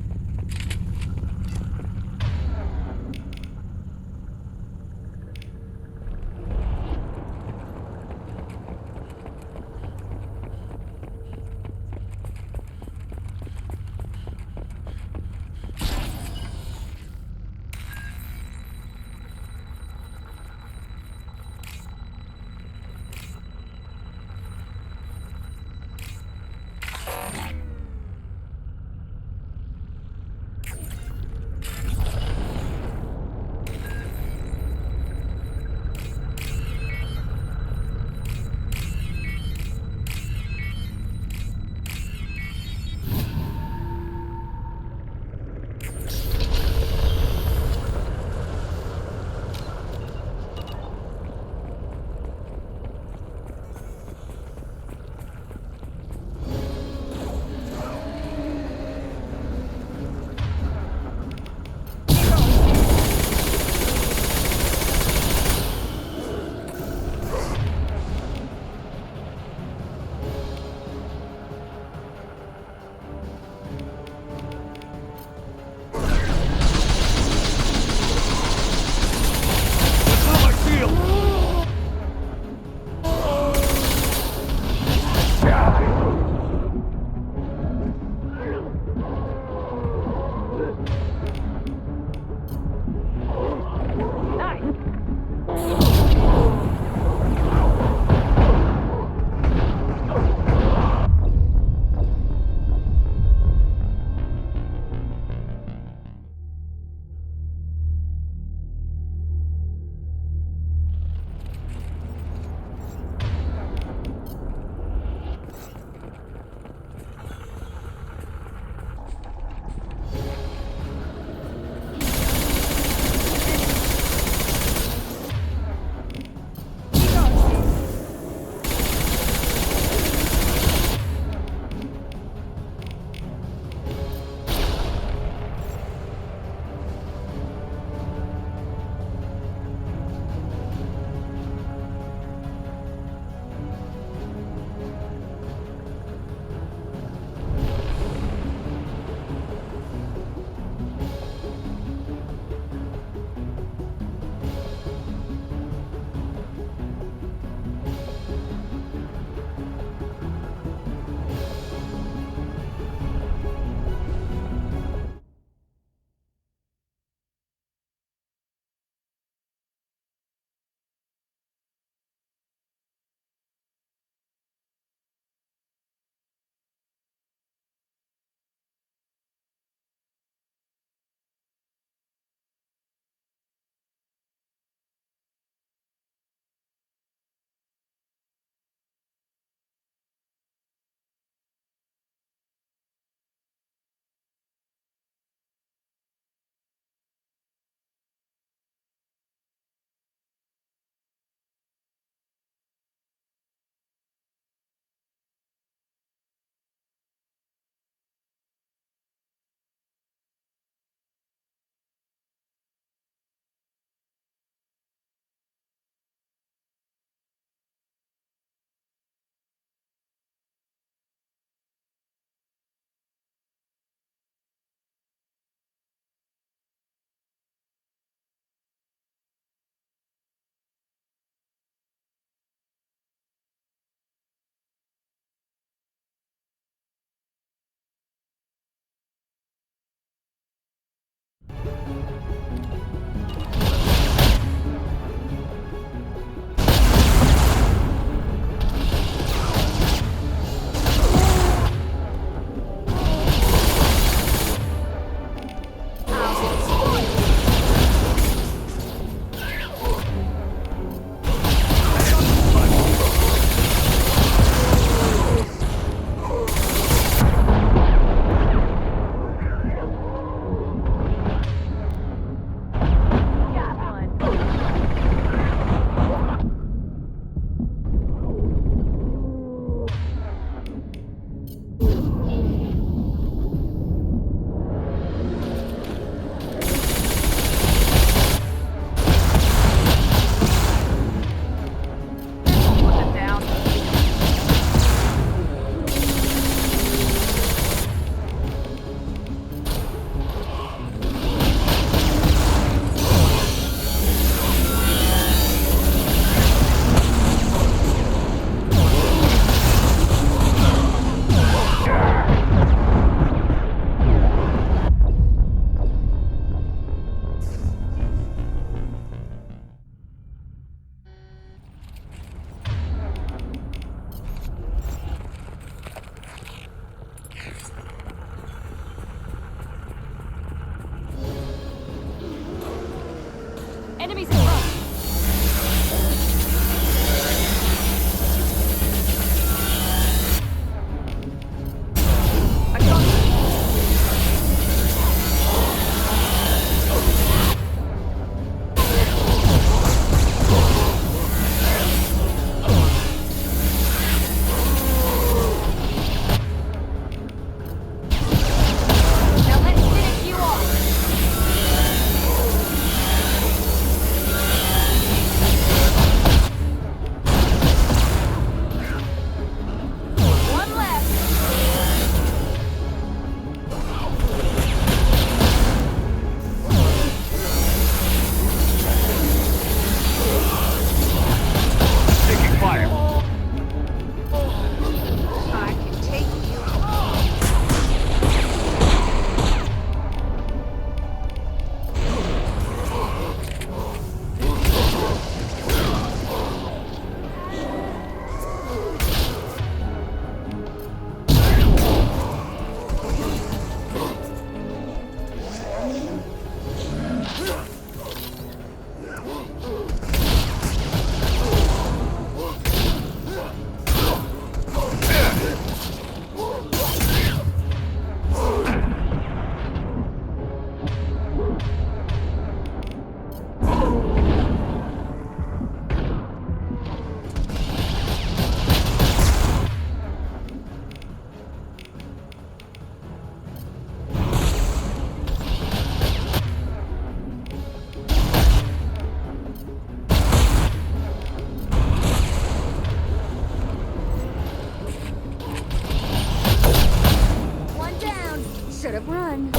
S14: Run.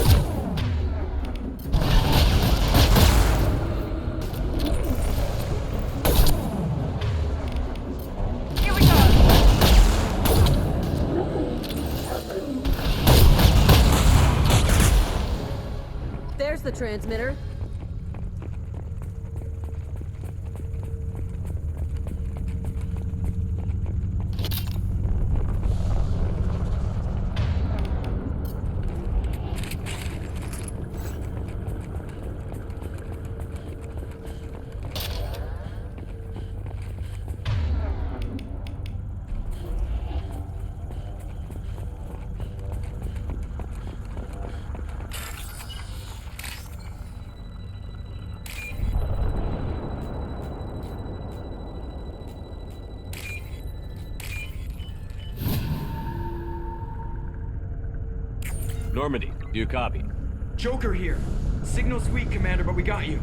S4: Here we go.
S19: There's the transmitter.
S1: Normandy, do you copy?
S20: Joker here. Signal's weak, Commander, but we got you.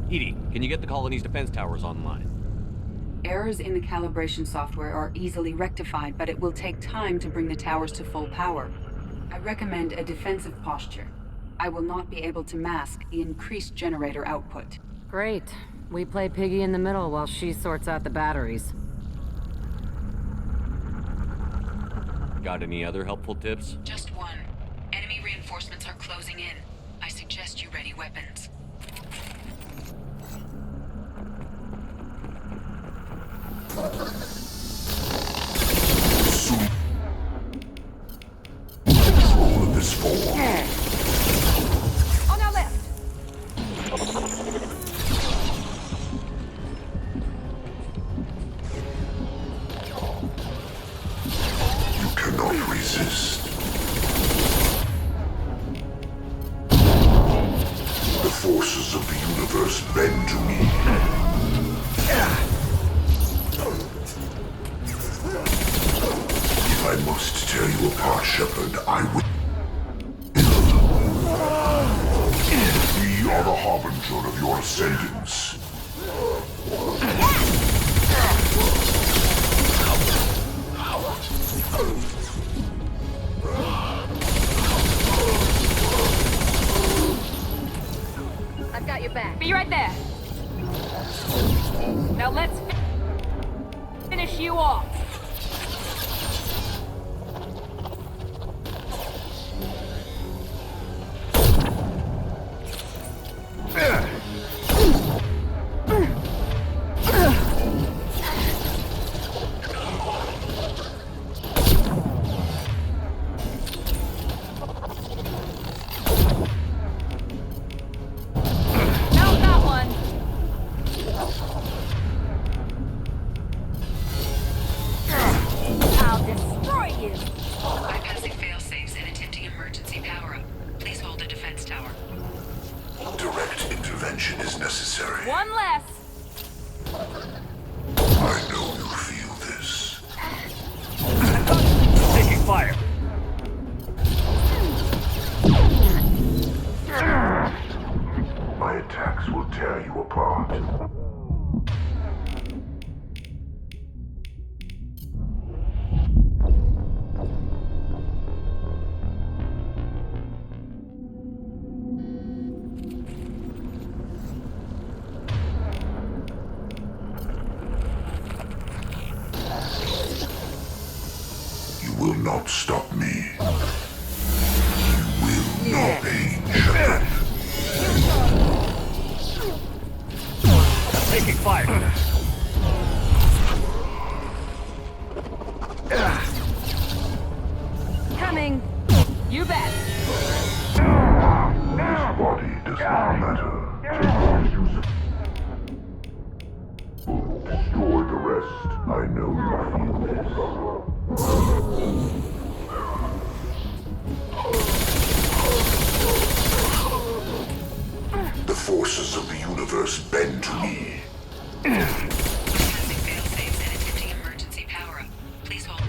S1: Edie, can you get the colony's defense towers online?
S10: Errors in the calibration software are easily rectified, but it will take time to bring the towers to full power. I recommend a defensive posture. I will not be able to mask the increased generator output.
S16: Great. We play piggy in the middle while she sorts out the batteries.
S1: Got any other helpful tips?
S10: Just one. Enemy reinforcements are closing in. I suggest you ready weapons.
S7: Control of this form.
S4: On our left.
S7: You cannot resist. The forces of the universe bend to me. If I must tear you apart, Shepard, I will. We are the harbinger of your ascendance.
S4: I've got your back. Be right there. Now let's finish you off.
S10: Bypassing failsafes and attempting emergency power-up. Please hold the defense tower.
S7: Direct intervention is necessary.
S4: One less.
S7: I know you feel this.
S1: Taking fire.
S7: My attacks will tear you apart. You will not stop me. You will not pain, Shepard.
S1: Taking fire.
S4: Coming. You bet.
S7: This body does not matter. Take what you destroy the rest. I know you feel this. The forces of the universe bend to me.
S10: Bypassing failsafes and attempting emergency power-up. Please hold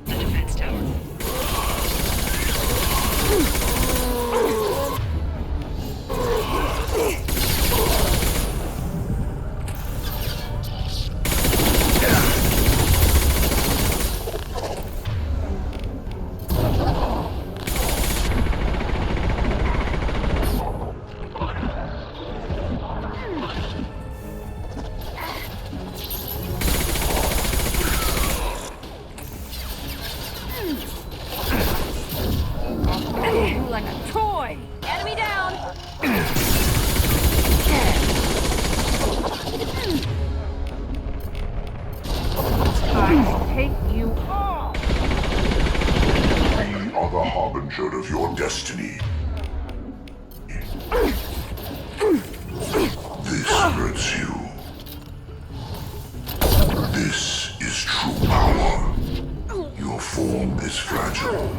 S10: the defense tower.
S7: captured of your destiny. This hurts you. This is true power. Your form is fragile.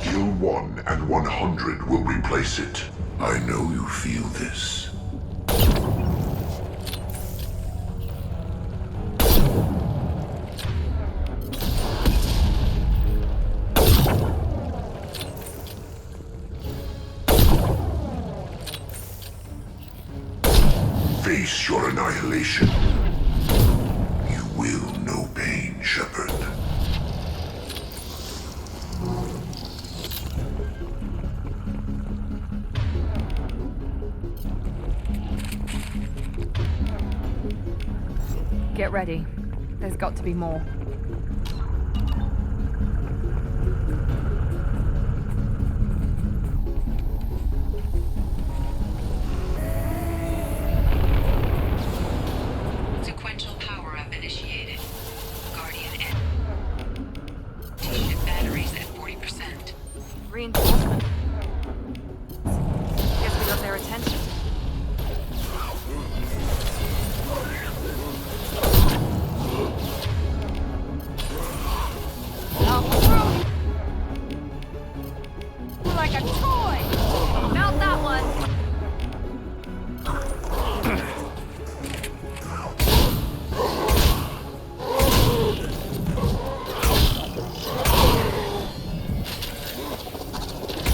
S7: Kill 1 and 100 will replace it. I know you feel this. Face your annihilation. You will know pain, Shepard.
S3: Get ready. There's got to be more.
S10: Sequential power-up initiated. Guardian T-ship batteries at 40%.
S3: Reinforcement. Guess we got their attention.
S4: Like a toy! Melt that one!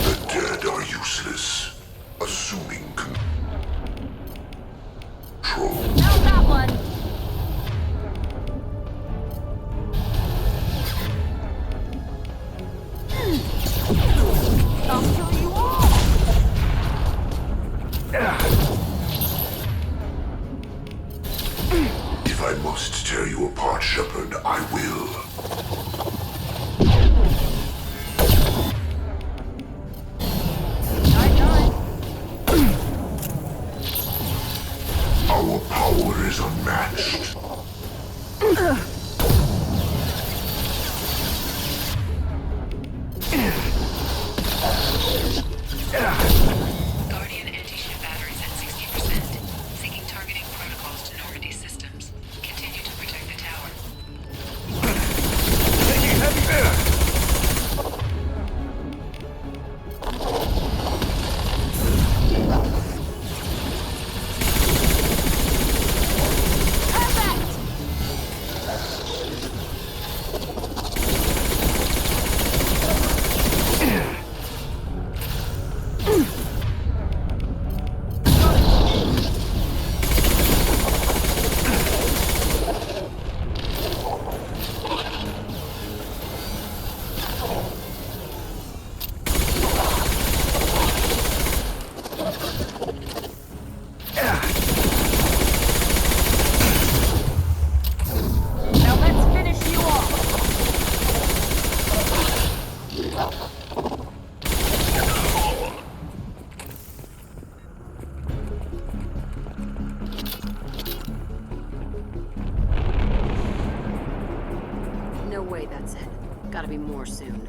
S7: The dead are useless. Assuming control.
S4: Melt that one! I'll kill you all!
S7: If I must tear you apart, Shepard, I will. Our power is unmatched.
S10: Guardian anti-ship batteries at 60%. Seeking targeting protocols to Normandy systems. Continue to protect the tower.
S6: Taking heavy air!
S4: Now let's finish you off!
S16: No way that's it. Gotta be more soon.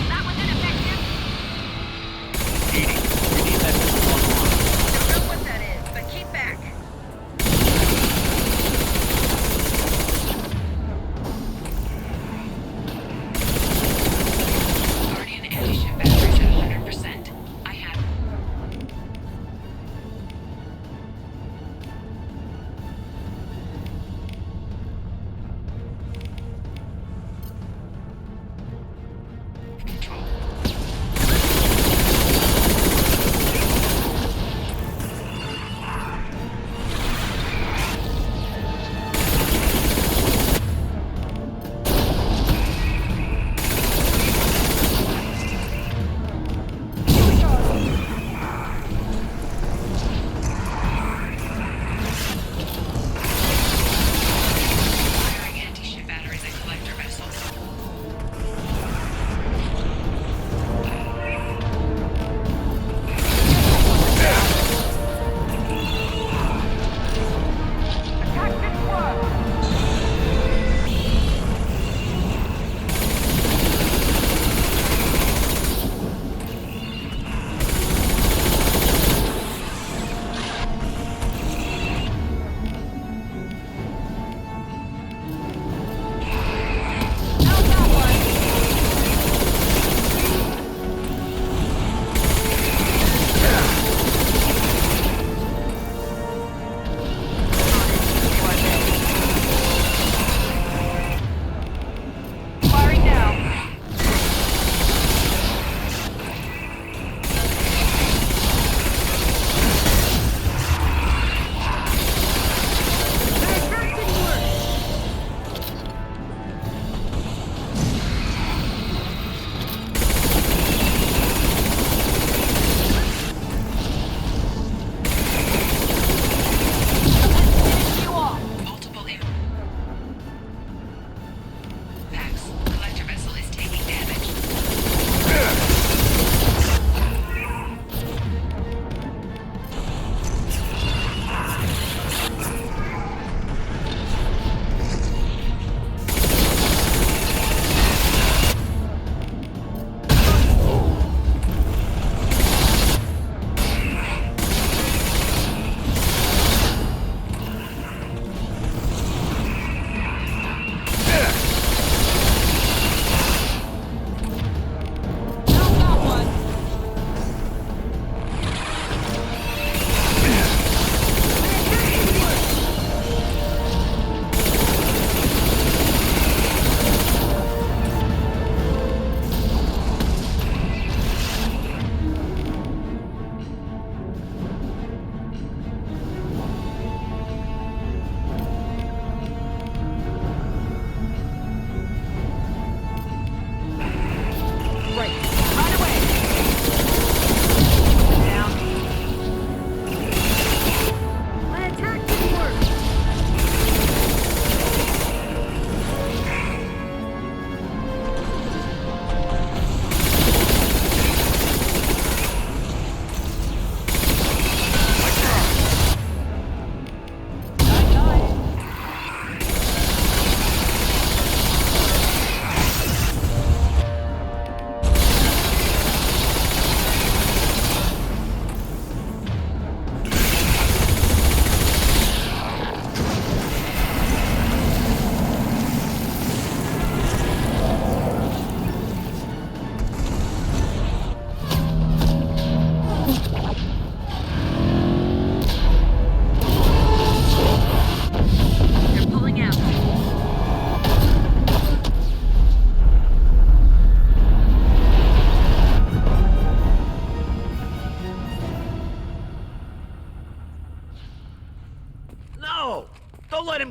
S2: That was an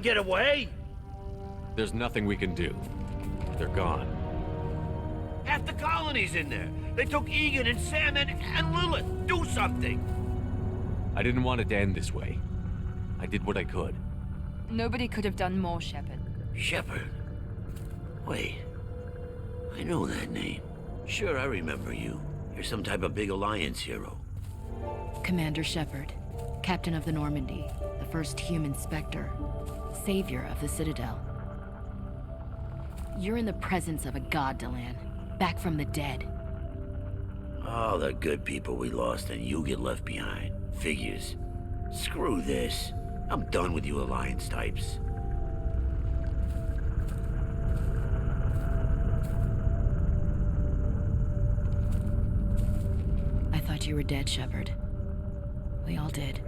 S18: them get away?
S1: There's nothing we can do. They're gone.
S18: Half the colony's in there. They took Egan and Sam and Lilith. Do something.
S1: I didn't want it to end this way. I did what I could.
S3: Nobody could have done more, Shepard.
S18: Shepard? Wait. I know that name. Sure, I remember you. You're some type of big Alliance hero.
S12: Commander Shepard, Captain of the Normandy, the first human Spectre, savior of the Citadel. You're in the presence of a god, Delan, back from the dead.
S18: All the good people we lost and you get left behind. Figures. Screw this. I'm done with you Alliance types.
S12: I thought you were dead, Shepard. We all did.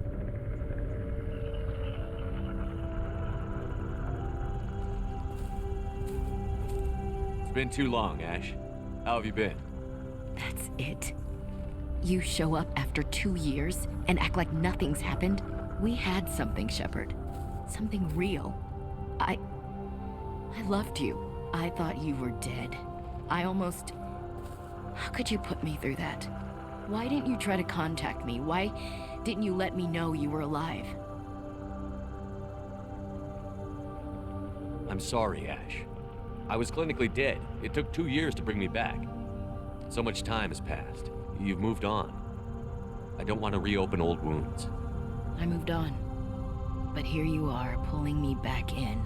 S1: It's been too long, Ash. How have you been?
S12: That's it? You show up after 2 years and act like nothing's happened? We had something, Shepard. Something real. I loved you. I thought you were dead. I almost... How could you put me through that? Why didn't you try to contact me? Why didn't you let me know you were alive?
S1: I'm sorry, Ash. I was clinically dead. It took 2 years to bring me back. So much time has passed. You've moved on. I don't want to reopen old wounds.
S12: I moved on. But here you are, pulling me back in.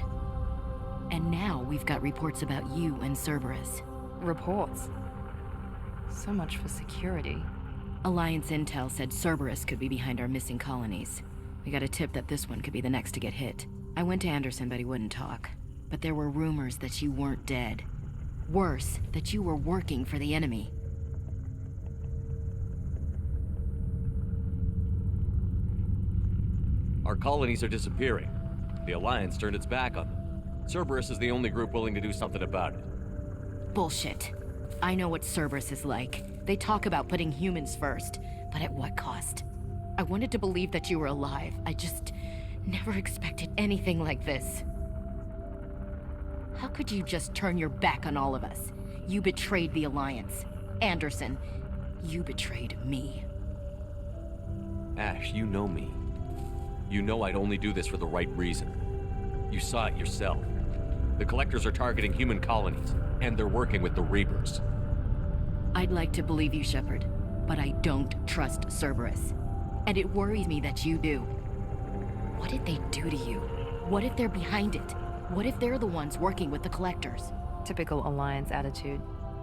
S12: And now we've got reports about you and Cerberus.
S3: Reports? So much for security.
S12: Alliance intel said Cerberus could be behind our missing colonies. We got a tip that this one could be the next to get hit. I went to Anderson, but he wouldn't talk. But there were rumors that you weren't dead. Worse, that you were working for the enemy.
S1: Our colonies are disappearing. The Alliance turned its back on them. Cerberus is the only group willing to do something about it.
S12: Bullshit. I know what Cerberus is like. They talk about putting humans first, but at what cost? I wanted to believe that you were alive. I just never expected anything like this. How could you just turn your back on all of us? You betrayed the Alliance. Anderson, you betrayed me.
S1: Ash, you know me. You know I'd only do this for the right reason. You saw it yourself. The Collectors are targeting human colonies, and they're working with the Reapers.
S12: I'd like to believe you, Shepard, but I don't trust Cerberus. And it worries me that you do. What did they do to you? What if they're behind it? What if they're the ones working with the Collectors?
S3: Typical Alliance attitude.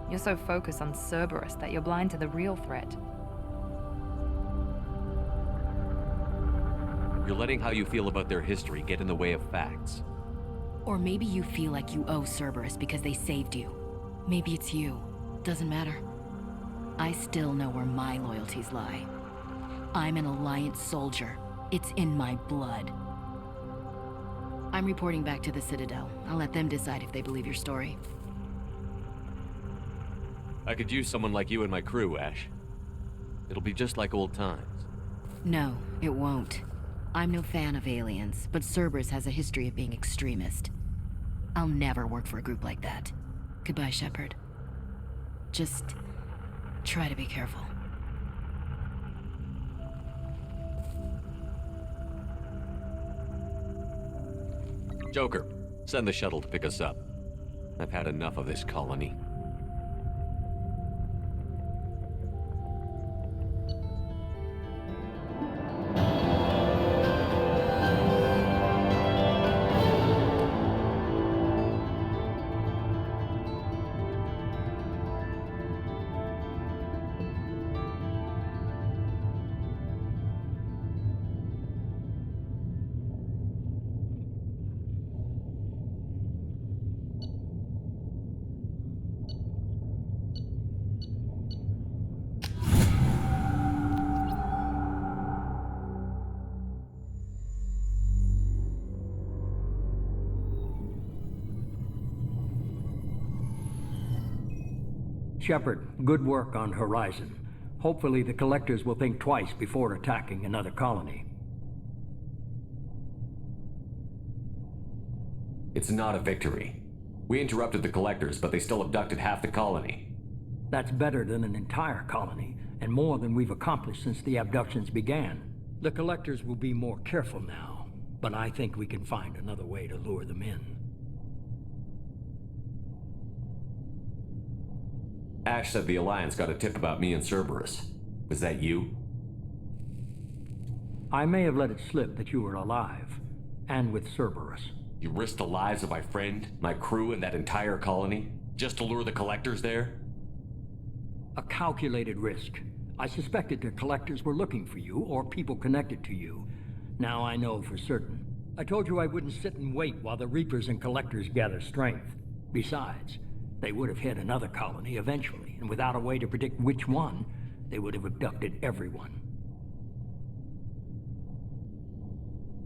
S3: You're so focused on Cerberus that you're blind to the real threat.
S1: You're letting how you feel about their history get in the way of facts.
S12: Or maybe you feel like you owe Cerberus because they saved you. Maybe it's you. Doesn't matter. I still know where my loyalties lie. I'm an Alliance soldier. It's in my blood. I'm reporting back to the Citadel. I'll let them decide if they believe your story.
S1: I could use someone like you in my crew, Ash. It'll be just like old times.
S12: No, it won't. I'm no fan of aliens, but Cerberus has a history of being extremist. I'll never work for a group like that. Goodbye, Shepard. Just try to be careful.
S1: Joker, send the shuttle to pick us up. I've had enough of this colony.
S15: Shepard, good work on Horizon. Hopefully the Collectors will think twice before attacking another colony.
S1: It's not a victory. We interrupted the collectors, but they still abducted half the colony.
S15: That's better than an entire colony, and more than we've accomplished since the abductions began. The collectors will be more careful now, but I think we can find another way to lure them in.
S1: Ash said the Alliance got a tip about me and Cerberus. Was that you?
S15: I may have let it slip that you were alive, and with Cerberus.
S1: You risked the lives of my friend, my crew, and that entire colony, just to lure the collectors there?
S15: A calculated risk. I suspected the collectors were looking for you, or people connected to you. Now I know for certain. I told you I wouldn't sit and wait while the Reapers and collectors gather strength. Besides, they would have hit another colony eventually, and without a way to predict which one, they would have abducted everyone.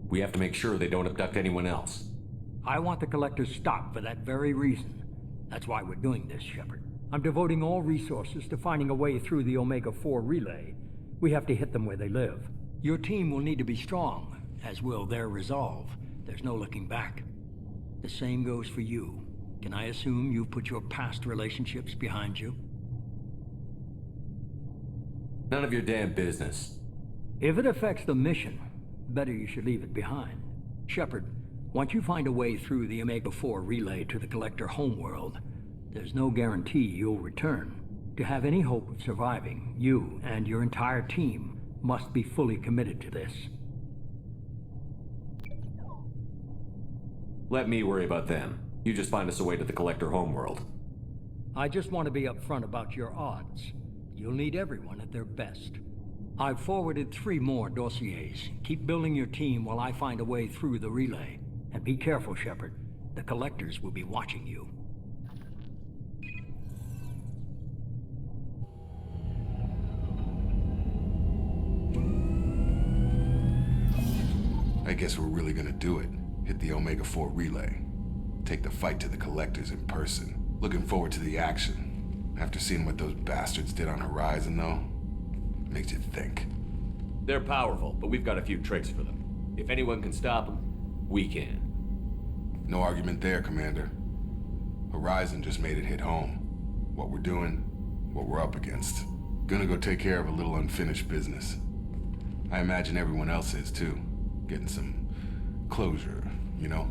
S1: We have to make sure they don't abduct anyone else.
S15: I want the collectors stopped for that very reason. That's why we're doing this, Shepard. I'm devoting all resources to finding a way through the Omega-4 relay. We have to hit them where they live. Your team will need to be strong, as will their resolve. There's no looking back. The same goes for you. Can I assume you've put your past relationships behind you?
S1: None of your damn business.
S15: If it affects the mission, better you should leave it behind. Shepard, once you find a way through the Omega-4 relay to the Collector homeworld, there's no guarantee you'll return. To have any hope of surviving, you and your entire team must be fully committed to this.
S1: Let me worry about them. You just find us a way to the Collector homeworld.
S15: I just want to be upfront about your odds. You'll need everyone at their best. I've forwarded 3 more dossiers. Keep building your team while I find a way through the relay. And be careful, Shepard. The Collectors will be watching you.
S13: I guess we're really gonna do it. Hit the Omega-4 relay. Take the fight to the Collectors in person. Looking forward to the action. After seeing what those bastards did on Horizon, though, makes you think.
S1: They're powerful, but we've got a few tricks for them. If anyone can stop them, we can.
S13: No argument there, Commander. Horizon just made it hit home. What we're doing, what we're up against. Gonna go take care of a little unfinished business. I imagine everyone else is, too. Getting some closure, you know?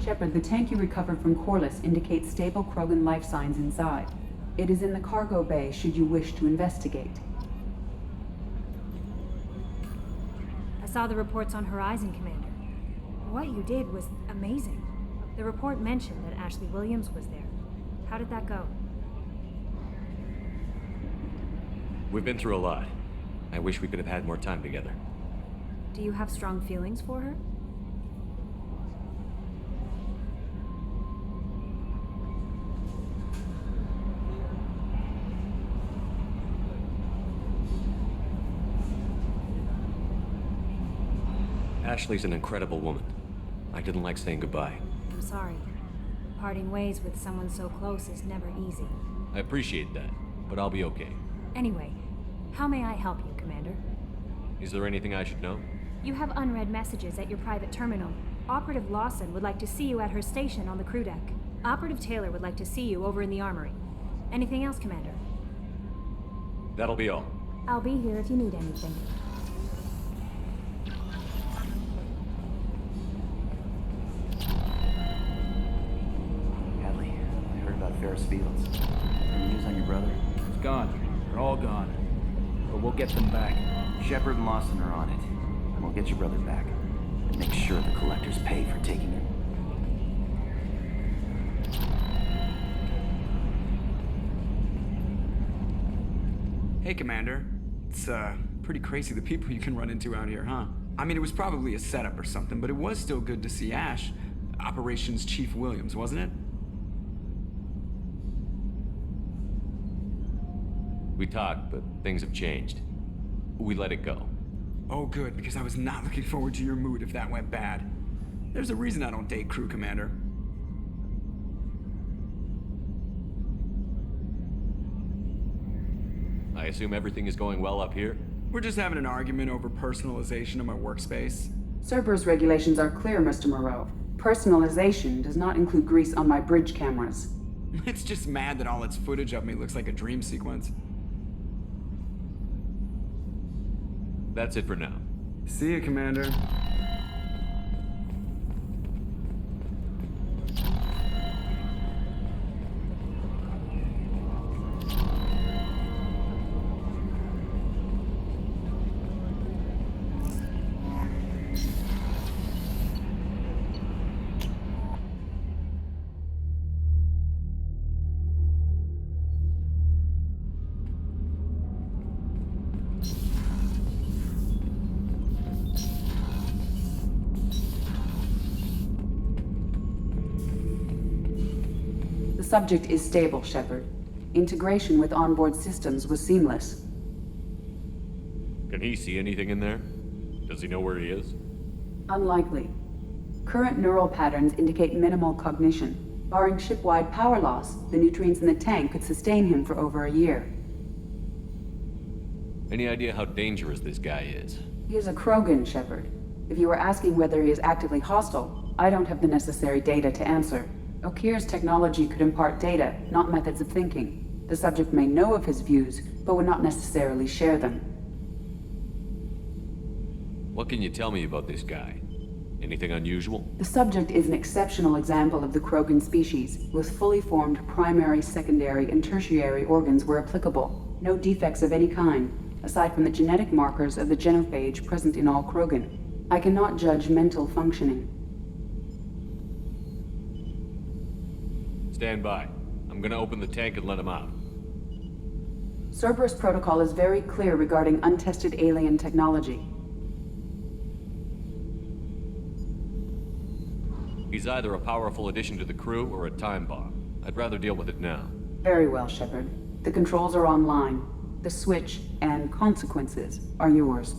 S21: Shepard, the tank you recovered from Corliss indicates stable Krogan life signs inside. It is in the cargo bay should you wish to investigate.
S14: I saw the reports on Horizon, Commander. What you did was amazing. The report mentioned that Ashley Williams was there. How did that go?
S1: We've been through a lot. I wish we could have had more time together.
S14: Do you have strong feelings for her?
S1: Ashley's an incredible woman. I didn't like saying goodbye.
S14: I'm sorry. Parting ways with someone so close is never easy.
S1: I appreciate that, but I'll be okay.
S14: Anyway, how may I help you, Commander?
S1: Is there anything I should know?
S14: You have unread messages at your private terminal. Operative Lawson would like to see you at her station on the crew deck. Operative Taylor would like to see you over in the armory. Anything else, Commander?
S1: That'll be all.
S14: I'll be here if you need anything.
S22: Hadley, I heard about Ferris Fields. Any news on your brother?
S20: He's gone. They're all gone. But we'll get them back.
S22: Shepard and Lawson are on it. And we'll get your brother back. And make sure the collectors pay for taking him.
S20: Hey, Commander. It's, pretty crazy the people you can run into out here, huh? I mean, it was probably a setup or something, but it was still good to see Ash. Operations Chief Williams, wasn't it?
S1: We talked, but things have changed. We let it go.
S20: Oh, good, because I was not looking forward to your mood if that went bad. There's a reason I don't date crew, Commander.
S1: I assume everything is going well up here?
S20: We're just having an argument over personalization of my workspace.
S21: Cerberus regulations are clear, Mr. Moreau. Personalization does not include grease on my bridge cameras.
S20: It's just mad that all its footage of me looks like a dream sequence.
S1: That's it for now.
S20: See you, Commander.
S21: The subject is stable, Shepard. Integration with onboard systems was seamless.
S1: Can he see anything in there? Does he know where he is?
S21: Unlikely. Current neural patterns indicate minimal cognition. Barring ship-wide power loss, the nutrients in the tank could sustain him for over a year.
S1: Any idea how dangerous this guy is?
S21: He is a Krogan, Shepard. If you were asking whether he is actively hostile, I don't have the necessary data to answer. Okir's technology could impart data, not methods of thinking. The subject may know of his views, but would not necessarily share them.
S1: What can you tell me about this guy? Anything unusual?
S21: The subject is an exceptional example of the Krogan species, with fully formed primary, secondary, and tertiary organs where applicable. No defects of any kind, aside from the genetic markers of the genophage present in all Krogan. I cannot judge mental functioning.
S1: Stand by. I'm gonna open the tank and let him out.
S21: Cerberus protocol is very clear regarding untested alien technology.
S1: He's either a powerful addition to the crew or a time bomb. I'd rather deal with it now.
S21: Very well, Shepard. The controls are online. The switch and consequences are yours.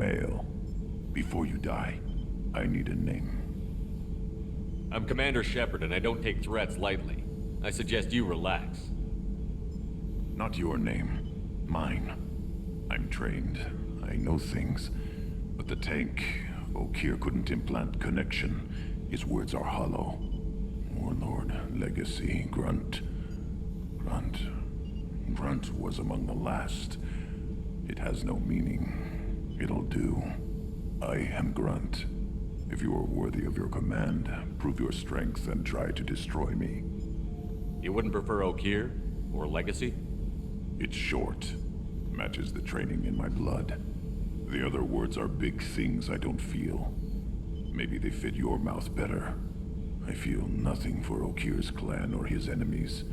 S5: male. Before you die, I need a name.
S1: I'm Commander Shepard, and I don't take threats lightly. I suggest you relax.
S5: Not your name. Mine. I'm trained. I know things. But the tank, Okeer couldn't implant connection. His words are hollow. Warlord, Legacy, Grunt. Grunt was among the last. It has no meaning. It'll do. I am Grunt. If you are worthy of your command, prove your strength and try to destroy me.
S1: You wouldn't prefer Okeer? Or Legacy?
S5: It's short. Matches the training in my blood. The other words are big things I don't feel. Maybe they fit your mouth better. I feel nothing for Okeer's clan or his enemies.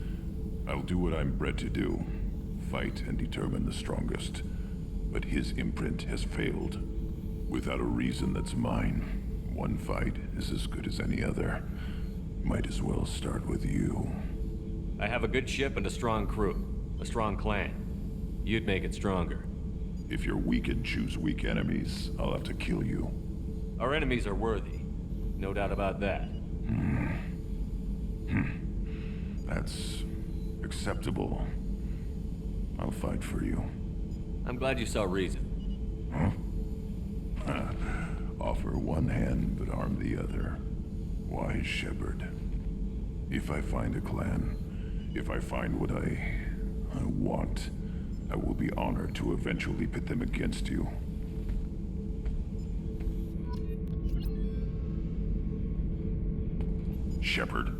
S5: I'll do what I'm bred to do. Fight and determine the strongest. But his imprint has failed. Without a reason that's mine. One fight is as good as any other. Might as well start with you.
S1: I have a good ship and a strong crew. A strong clan. You'd make it stronger.
S5: If you're weak and choose weak enemies, I'll have to kill you.
S1: Our enemies are worthy. No doubt about that.
S5: That's acceptable. I'll fight for you.
S1: I'm glad you saw reason.
S5: Huh? Offer one hand, but arm the other. Wise Shepard. If I find a clan, if I find what I want, I will be honored to eventually pit them against you. Shepard.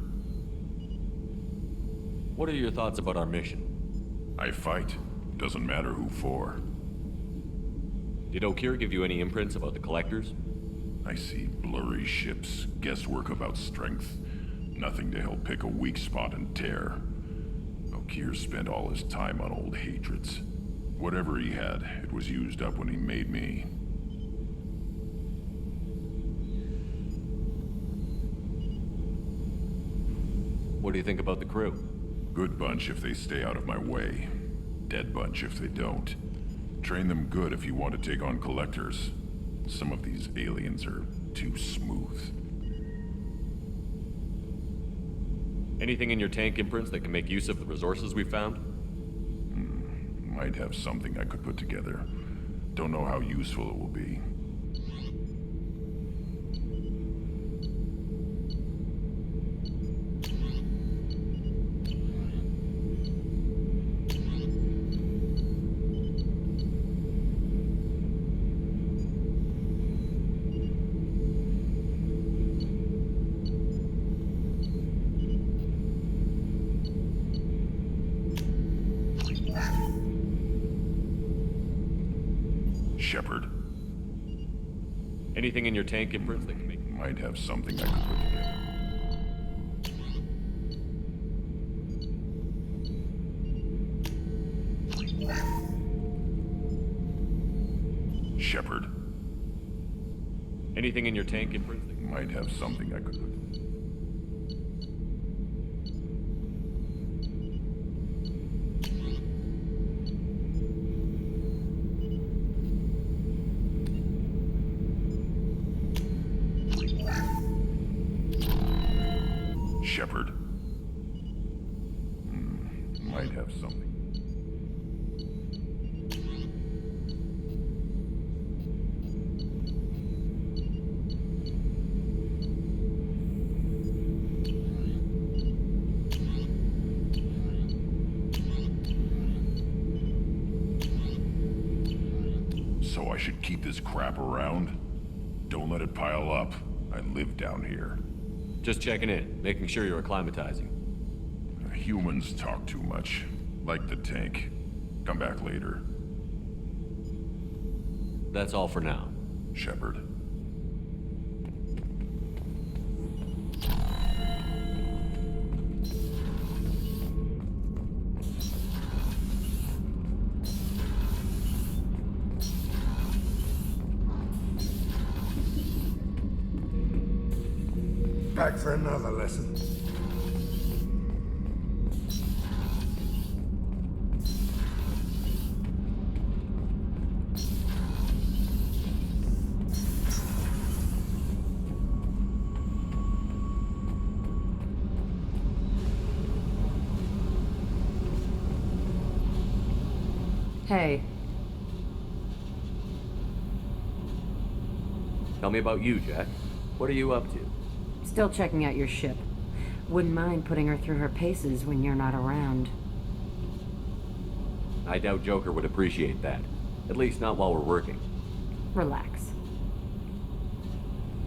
S1: What are your thoughts about our mission?
S5: I fight. Doesn't matter who for.
S1: Did Okeer give you any imprints about the Collectors?
S5: I see blurry ships, guesswork about strength. Nothing to help pick a weak spot and tear. Okeer spent all his time on old hatreds. Whatever he had, it was used up when he made me.
S1: What do you think about the crew?
S5: Good bunch if they stay out of my way. Dead bunch if they don't. Train them good if you want to take on Collectors. Some of these aliens are too smooth.
S1: Anything in your tank imprints that can make use of the resources we found?
S5: Might have something I could put together. Don't know how useful it will be. Shepard.
S1: Anything in your tank imprints that can make...
S5: Might have something I could put together. Shepard.
S1: Anything in your tank imprints that can...
S5: Might have something I could put... Shepard. Might have something. So I should keep this crap around? Don't let it pile up. I live down here.
S1: Just checking in, making sure you're acclimatizing.
S5: Humans talk too much. Like the tank. Come back later.
S1: That's all for now.
S5: Shepard.
S9: Back for another lesson.
S16: Hey,
S1: Tell me about you, Jack. What are you up to?
S16: still checking out your ship. Wouldn't mind putting her through her paces when you're not around.
S1: I doubt Joker would appreciate that. At least not while we're working.
S16: Relax.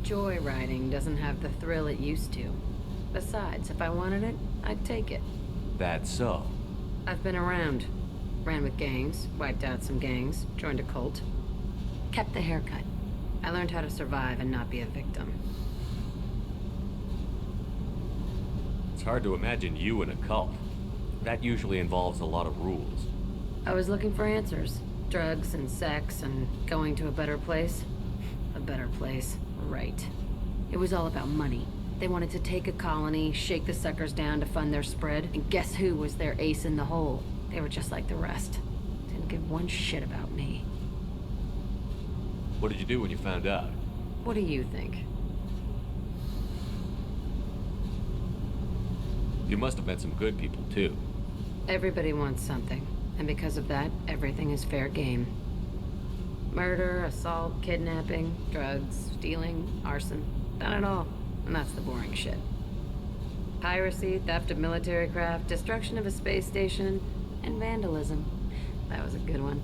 S16: Joyriding doesn't have the thrill it used to. Besides, if I wanted it, I'd take it.
S1: That's so.
S16: I've been around. Ran with gangs, wiped out some gangs, joined a cult. Kept the haircut. I learned how to survive and not be a victim.
S1: It's hard to imagine you in a cult. That usually involves a lot of rules.
S16: I was looking for answers. Drugs and sex and going to a better place. A better place, right. It was all about money. They wanted to take a colony, shake the suckers down to fund their spread, and guess who was their ace in the hole? They were just like the rest. Didn't give one shit about me.
S1: What did you do when you found out?
S16: What do you think?
S1: You must have met some good people, too.
S16: Everybody wants something, and because of that, everything is fair game. Murder, assault, kidnapping, drugs, stealing, arson. Done it all. And that's the boring shit. Piracy, theft of military craft, destruction of a space station, and vandalism. That was a good one.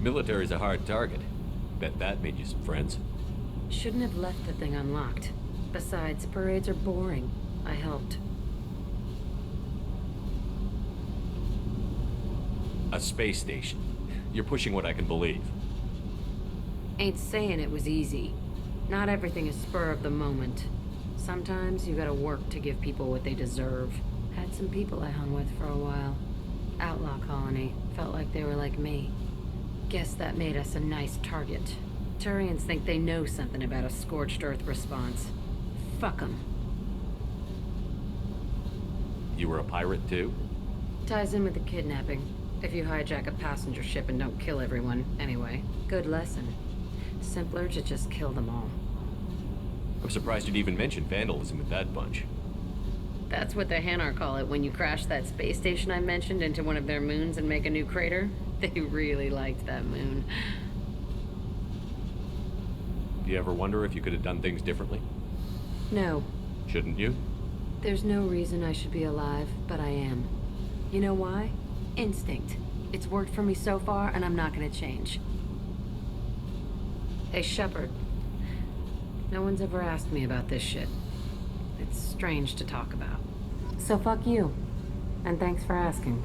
S1: Military's a hard target. Bet that made you some friends.
S16: Shouldn't have left the thing unlocked. Besides, parades are boring. I helped.
S1: A space station. You're pushing what I can believe.
S16: Ain't saying it was easy. Not everything is spur of the moment. Sometimes you gotta work to give people what they deserve. Had some people I hung with for a while. Outlaw colony. Felt like they were like me. Guess that made us a nice target. Turians think they know something about a scorched earth response. Fuck 'em.
S1: You were a pirate, too?
S16: Ties in with the kidnapping. If you hijack a passenger ship and don't kill everyone, anyway. Good lesson. Simpler to just kill them all.
S1: I'm surprised you'd even mention vandalism with that bunch.
S16: That's what the Hanar call it when you crash that space station I mentioned into one of their moons and make a new crater. They really liked that moon.
S1: Do you ever wonder if you could have done things differently?
S16: No.
S1: Shouldn't you?
S16: There's no reason I should be alive, but I am. You know why? Instinct. It's worked for me so far, and I'm not gonna change. Hey, Shepard. No one's ever asked me about this shit. It's strange to talk about. So fuck you. And thanks for asking.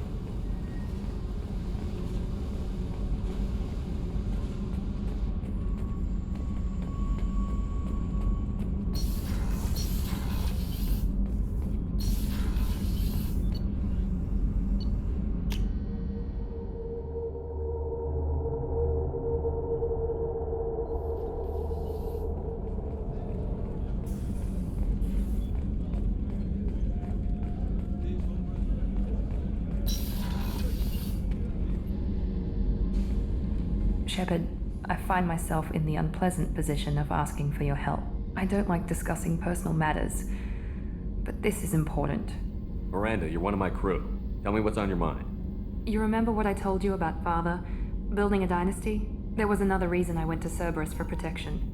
S3: Shepard, I find myself in the unpleasant position of asking for your help. I don't like discussing personal matters, but this is important.
S1: Miranda, you're one of my crew. Tell me what's on your mind.
S3: You remember what I told you about Father? Building a dynasty? There was another reason I went to Cerberus for protection.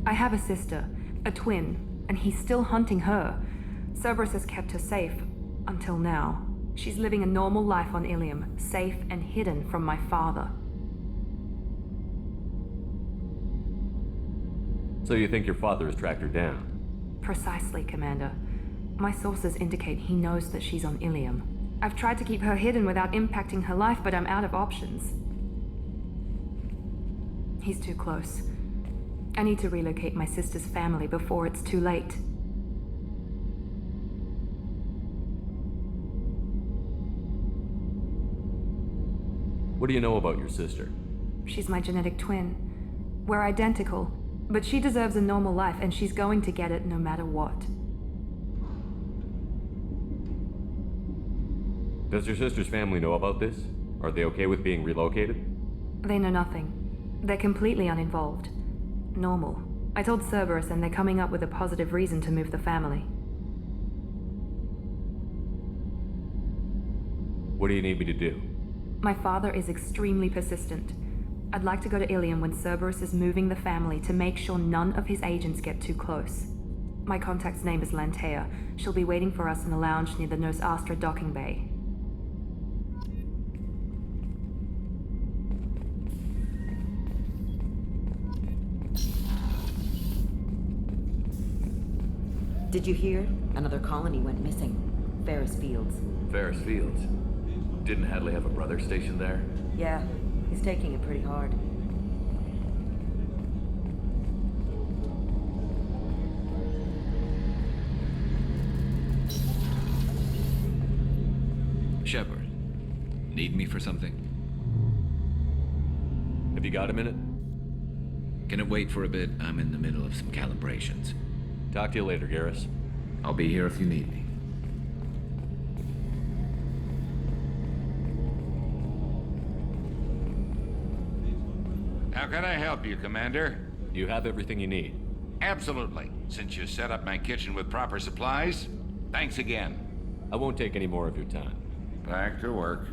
S3: I have a sister, a twin, and he's still hunting her. Cerberus has kept her safe, until now. She's living a normal life on Ilium, safe and hidden from my father.
S1: So you think your father has tracked her down?
S3: Precisely, Commander. My sources indicate he knows that she's on Ilium. I've tried to keep her hidden without impacting her life, but I'm out of options. He's too close. I need to relocate my sister's family before it's too late.
S1: What do you know about your sister?
S3: She's my genetic twin. We're identical, but she deserves a normal life, and she's going to get it no matter what.
S1: Does your sister's family know about this? Are they okay with being relocated?
S3: They know nothing. They're completely uninvolved. Normal. I told Cerberus, and they're coming up with a positive reason to move the family.
S1: What do you need me to do?
S3: My father is extremely persistent. I'd like to go to Ilium when Cerberus is moving the family to make sure none of his agents get too close. My contact's name is Lantea. She'll be waiting for us in a lounge near the Nos Astra docking bay.
S11: Did you hear? Another colony went missing. Ferris Fields.
S1: Ferris Fields? Didn't Hadley have a brother stationed there?
S11: Yeah, he's taking it pretty hard.
S17: Shepard, need me for something?
S1: Have you got a minute?
S17: Can it wait for a bit? I'm in the middle of some calibrations.
S1: Talk to you later, Garrus.
S17: I'll be here if you need me.
S23: How can I help you, Commander?
S1: You have everything you need.
S23: Absolutely. Since you set up my kitchen with proper supplies, thanks again.
S1: I won't take any more of your time.
S23: Back to work.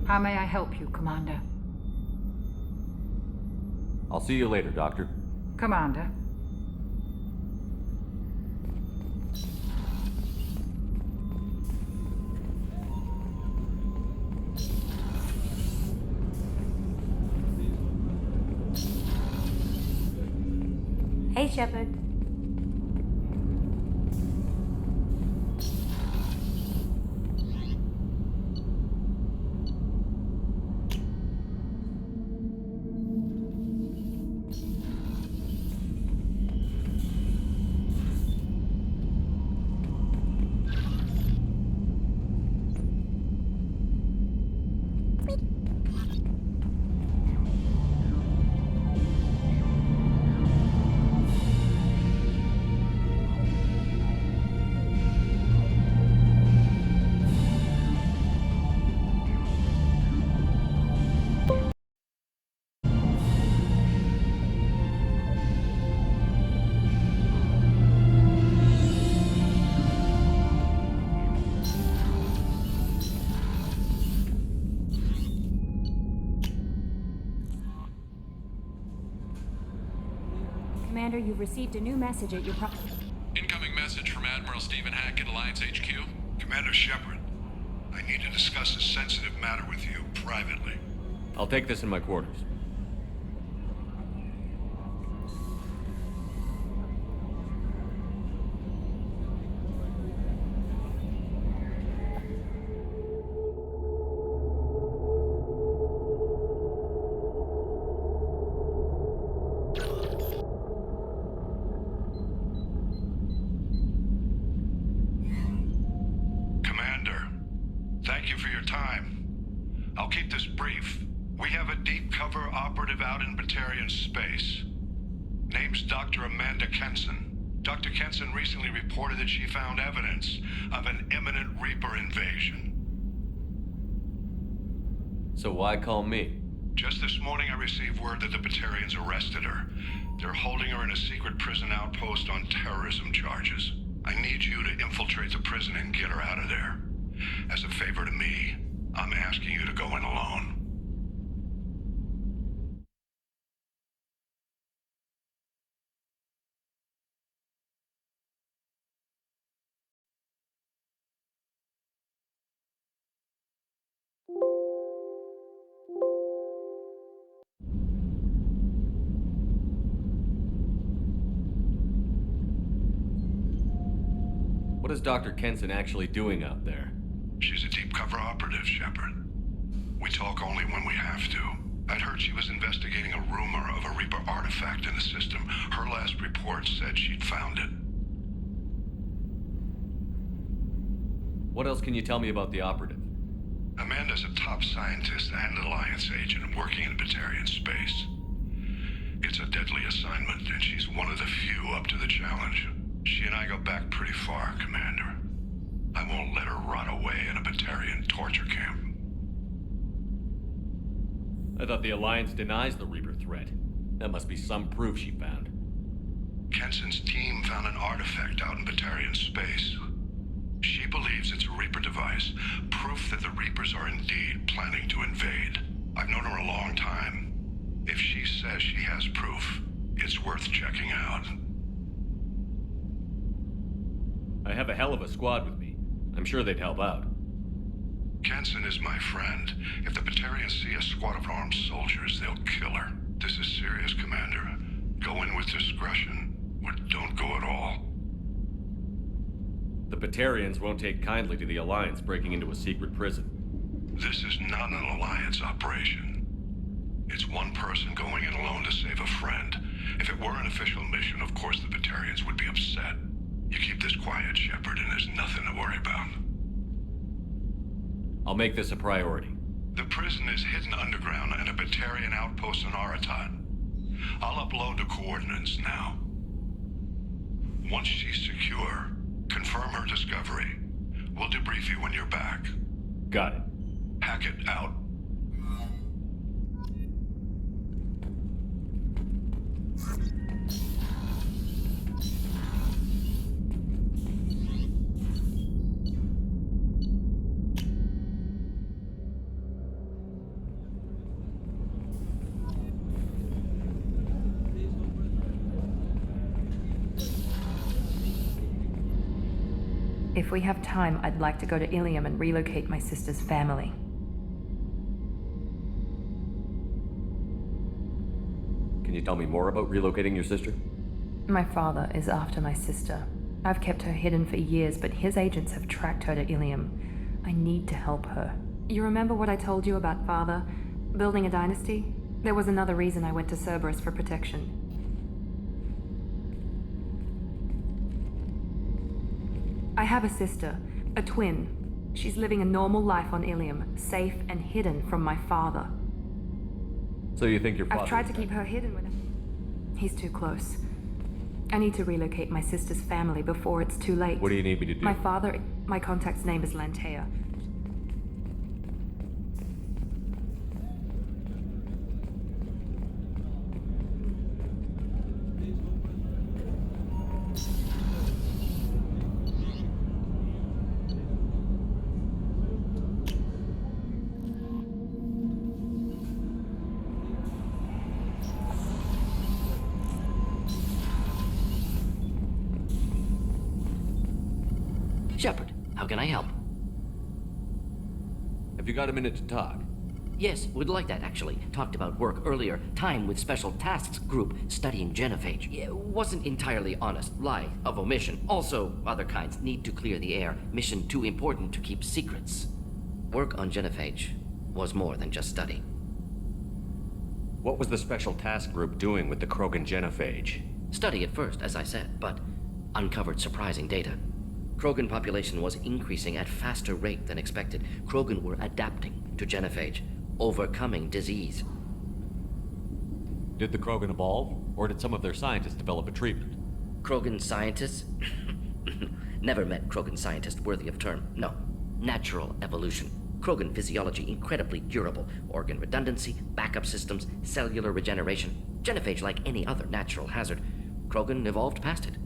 S24: How may I help you, Commander?
S1: I'll see you later, Doctor.
S24: Commander.
S14: Hey, Shepard. Commander, you've received a new message at your
S6: Incoming message from Admiral Stephen Hackett, Alliance HQ.
S25: Commander Shepard, I need to discuss a sensitive matter with you privately.
S1: I'll take this in my quarters.
S25: Commander, thank you for your time. I'll keep this brief. We have a deep cover operative out in Batarian space. Name's Dr. Amanda Kenson. Dr. Kenson recently reported that she found evidence of an imminent Reaper invasion.
S1: So why call me?
S25: Just this morning I received word that the Batarians arrested her. They're holding her in a secret prison outpost on terrorism charges. I need you to infiltrate the prison and get her out of there. As a favor to me, I'm asking you to go in alone.
S1: What is Dr. Kenson actually doing out there?
S25: She's a deep cover operative, Shepard. We talk only when we have to. I'd heard she was investigating a rumor of a Reaper artifact in the system. Her last report said she'd found it.
S1: What else can you tell me about the operative?
S25: Amanda's a top scientist and Alliance agent working in Batarian space. It's a deadly assignment, and she's one of the few up to the challenge. She and I go back pretty far, Commander. I won't let her rot away in a Batarian torture camp.
S1: I thought the Alliance denies the Reaper threat. That must be some proof she found.
S25: Kenson's team found an artifact out in Batarian space. She believes it's a Reaper device, proof that the Reapers are indeed planning to invade. I've known her a long time. If she says she has proof, it's worth checking out.
S1: I have a hell of a squad with me. I'm sure they'd help out.
S25: Kenson is my friend. If the Batarians see a squad of armed soldiers, they'll kill her. This is serious, Commander. Go in with discretion, or don't go at all.
S1: The Batarians won't take kindly to the Alliance breaking into a secret prison.
S25: This is not an Alliance operation. It's one person going in alone to save a friend. If it were an official mission, of course the Batarians would be upset. You keep this quiet, Shepard, and there's nothing to worry about.
S1: I'll make this a priority.
S25: The prison is hidden underground in a Batarian outpost on Aratat. I'll upload the coordinates now. Once she's secure, confirm her discovery. We'll debrief you when you're back.
S1: Got it.
S25: Hackett out.
S3: If we have time, I'd like to go to Ilium and relocate my sister's family.
S1: Can you tell me more about relocating your sister?
S3: My father is after my sister. I've kept her hidden for years, but his agents have tracked her to Ilium. I need to help her. You remember what I told you about father? Building a dynasty? There was another reason I went to Cerberus for protection. I have a sister, a twin. She's living a normal life on Ilium, safe and hidden from my father.
S1: So you think your father...
S3: I've tried to keep her hidden with him. He's too close. I need to relocate my sister's family before it's too late.
S1: What do you need me to do?
S3: My contact's name is Lantea.
S4: Shepard, how can I help?
S1: Have you got a minute to talk?
S4: Yes, would like that actually. Talked about work earlier. Time with Special Tasks Group studying genophage. Yeah, wasn't entirely honest. Lie of omission. Also, other kinds need to clear the air. Mission too important to keep secrets. Work on genophage was more than just study.
S1: What was the Special Task Group doing with the Krogan genophage?
S4: Study at first, as I said, but uncovered surprising data. Krogan population was increasing at faster rate than expected. Krogan were adapting to genophage, overcoming disease.
S1: Did the Krogan evolve, or did some of their scientists develop a treatment?
S4: Krogan scientists? Never met Krogan scientist worthy of term. No. Natural evolution. Krogan physiology incredibly durable. Organ redundancy, backup systems, cellular regeneration. Genophage like any other natural hazard. Krogan evolved past it.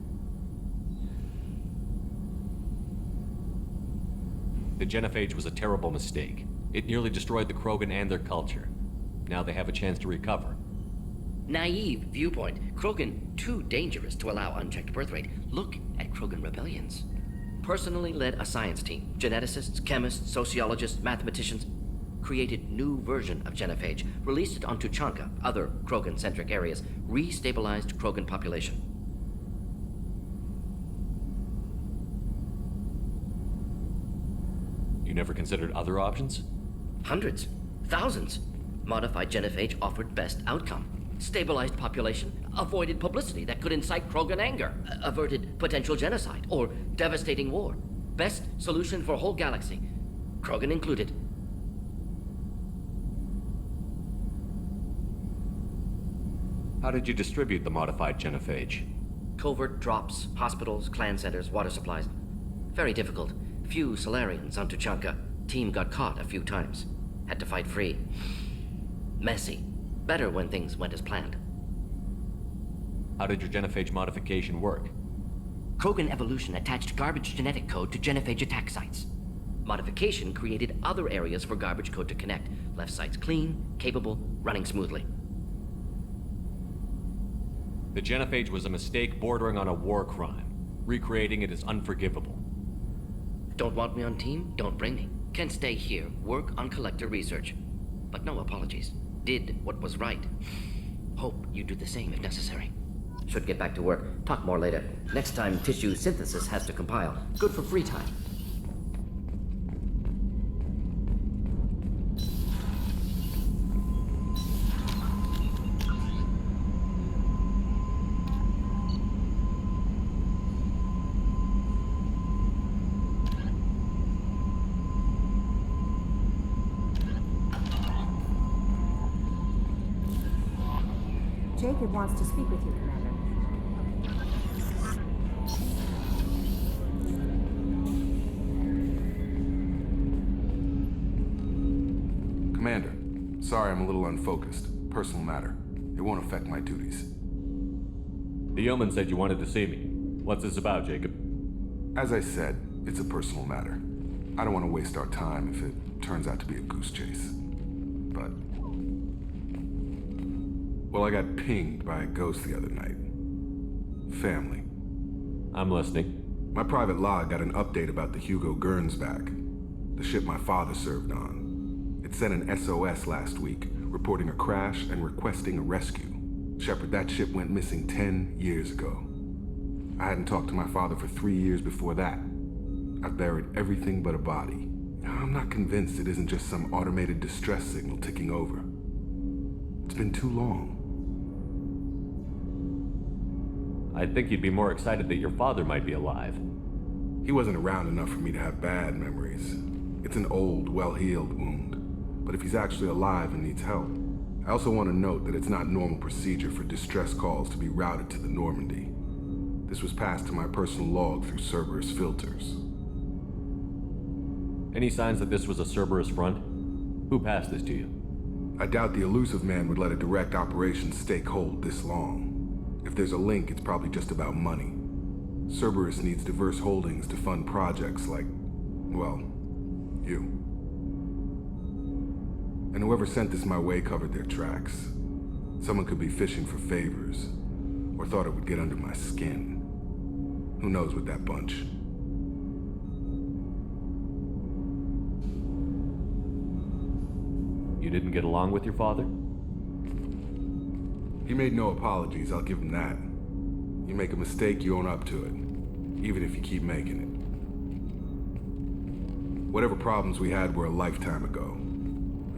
S1: The genophage was a terrible mistake. It nearly destroyed the Krogan and their culture. Now they have a chance to recover.
S4: Naive viewpoint. Krogan too dangerous to allow unchecked birth rate. Look at Krogan rebellions. Personally led a science team. Geneticists, chemists, sociologists, mathematicians. Created new version of genophage. Released it onto Chanka, other Krogan-centric areas. Restabilized Krogan population.
S1: You never considered other options?
S4: Hundreds. Thousands. Modified genophage offered best outcome. Stabilized population, avoided publicity that could incite Krogan anger, averted potential genocide or devastating war. Best solution for whole galaxy. Krogan included.
S1: How did you distribute the modified genophage?
S4: Covert drops, hospitals, clan centers, water supplies. Very difficult. Few Solarians onto Chanka. Team got caught a few times. Had to fight free. Messy. Better when things went as planned.
S1: How did your genophage modification work?
S4: Krogan evolution attached garbage genetic code to genophage attack sites. Modification created other areas for garbage code to connect. Left sites clean, capable, running smoothly.
S1: The genophage was a mistake bordering on a war crime. Recreating it is unforgivable.
S4: Don't want me on team? Don't bring me. Can stay here, work on collector research. But no apologies. Did what was right. Hope you do the same if necessary. Should get back to work. Talk more later. Next time tissue synthesis has to compile. Good for free time.
S14: Jacob wants to speak with you, Commander.
S13: Commander, sorry I'm a little unfocused. Personal matter. It won't affect my duties.
S1: The yeoman said you wanted to see me. What's this about, Jacob?
S13: As I said, it's a personal matter. I don't want to waste our time if it turns out to be a goose chase. But... well, I got pinged by a ghost the other night. Family.
S1: I'm listening.
S13: My private log got an update about the Hugo Gernsback, the ship my father served on. It sent an SOS last week, reporting a crash and requesting a rescue. Shepard, that ship went missing 10 years ago. I hadn't talked to my father for 3 years before that. I've buried everything but a body. I'm not convinced it isn't just some automated distress signal ticking over. It's been too long.
S1: I'd think you'd be more excited that your father might be alive.
S13: He wasn't around enough for me to have bad memories. It's an old, well-healed wound. But if he's actually alive and needs help, I also want to note that it's not normal procedure for distress calls to be routed to the Normandy. This was passed to my personal log through Cerberus filters.
S1: Any signs that this was a Cerberus front? Who passed this to you?
S13: I doubt the elusive man would let a direct operations stake hold this long. If there's a link, it's probably just about money. Cerberus needs diverse holdings to fund projects like, well, you. And whoever sent this my way covered their tracks. Someone could be fishing for favors, or thought it would get under my skin. Who knows with that bunch?
S1: You didn't get along with your father?
S13: He made no apologies, I'll give him that. You make a mistake, you own up to it, even if you keep making it. Whatever problems we had were a lifetime ago.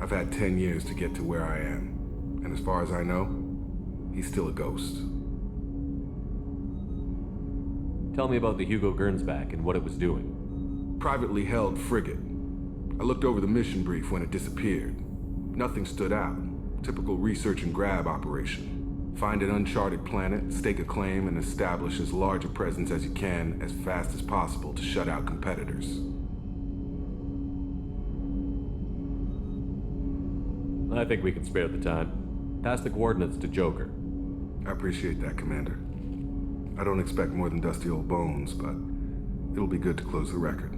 S13: I've had 10 years to get to where I am, and as far as I know, he's still a ghost.
S1: Tell me about the Hugo Gernsback and what it was doing.
S13: Privately held frigate. I looked over the mission brief when it disappeared. Nothing stood out. Typical research and grab operation. Find an uncharted planet, stake a claim, and establish as large a presence as you can as fast as possible to shut out competitors.
S1: I think we can spare the time. Pass the coordinates to Joker.
S13: I appreciate that, Commander. I don't expect more than dusty old bones, but it'll be good to close the record.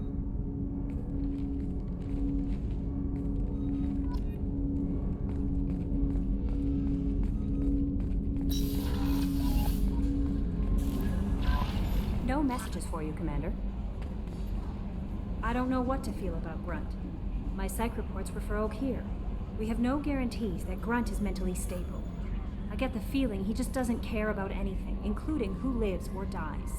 S14: No messages for you, Commander. I don't know what to feel about Grunt. My psych reports refer Oak here. We have no guarantees that Grunt is mentally stable. I get the feeling he just doesn't care about anything, including who lives or dies.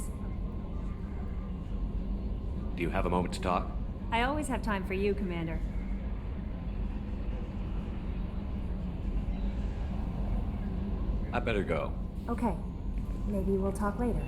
S1: Do you have a moment to talk?
S14: I always have time for you, Commander.
S1: I better go.
S14: Okay. Maybe we'll talk later.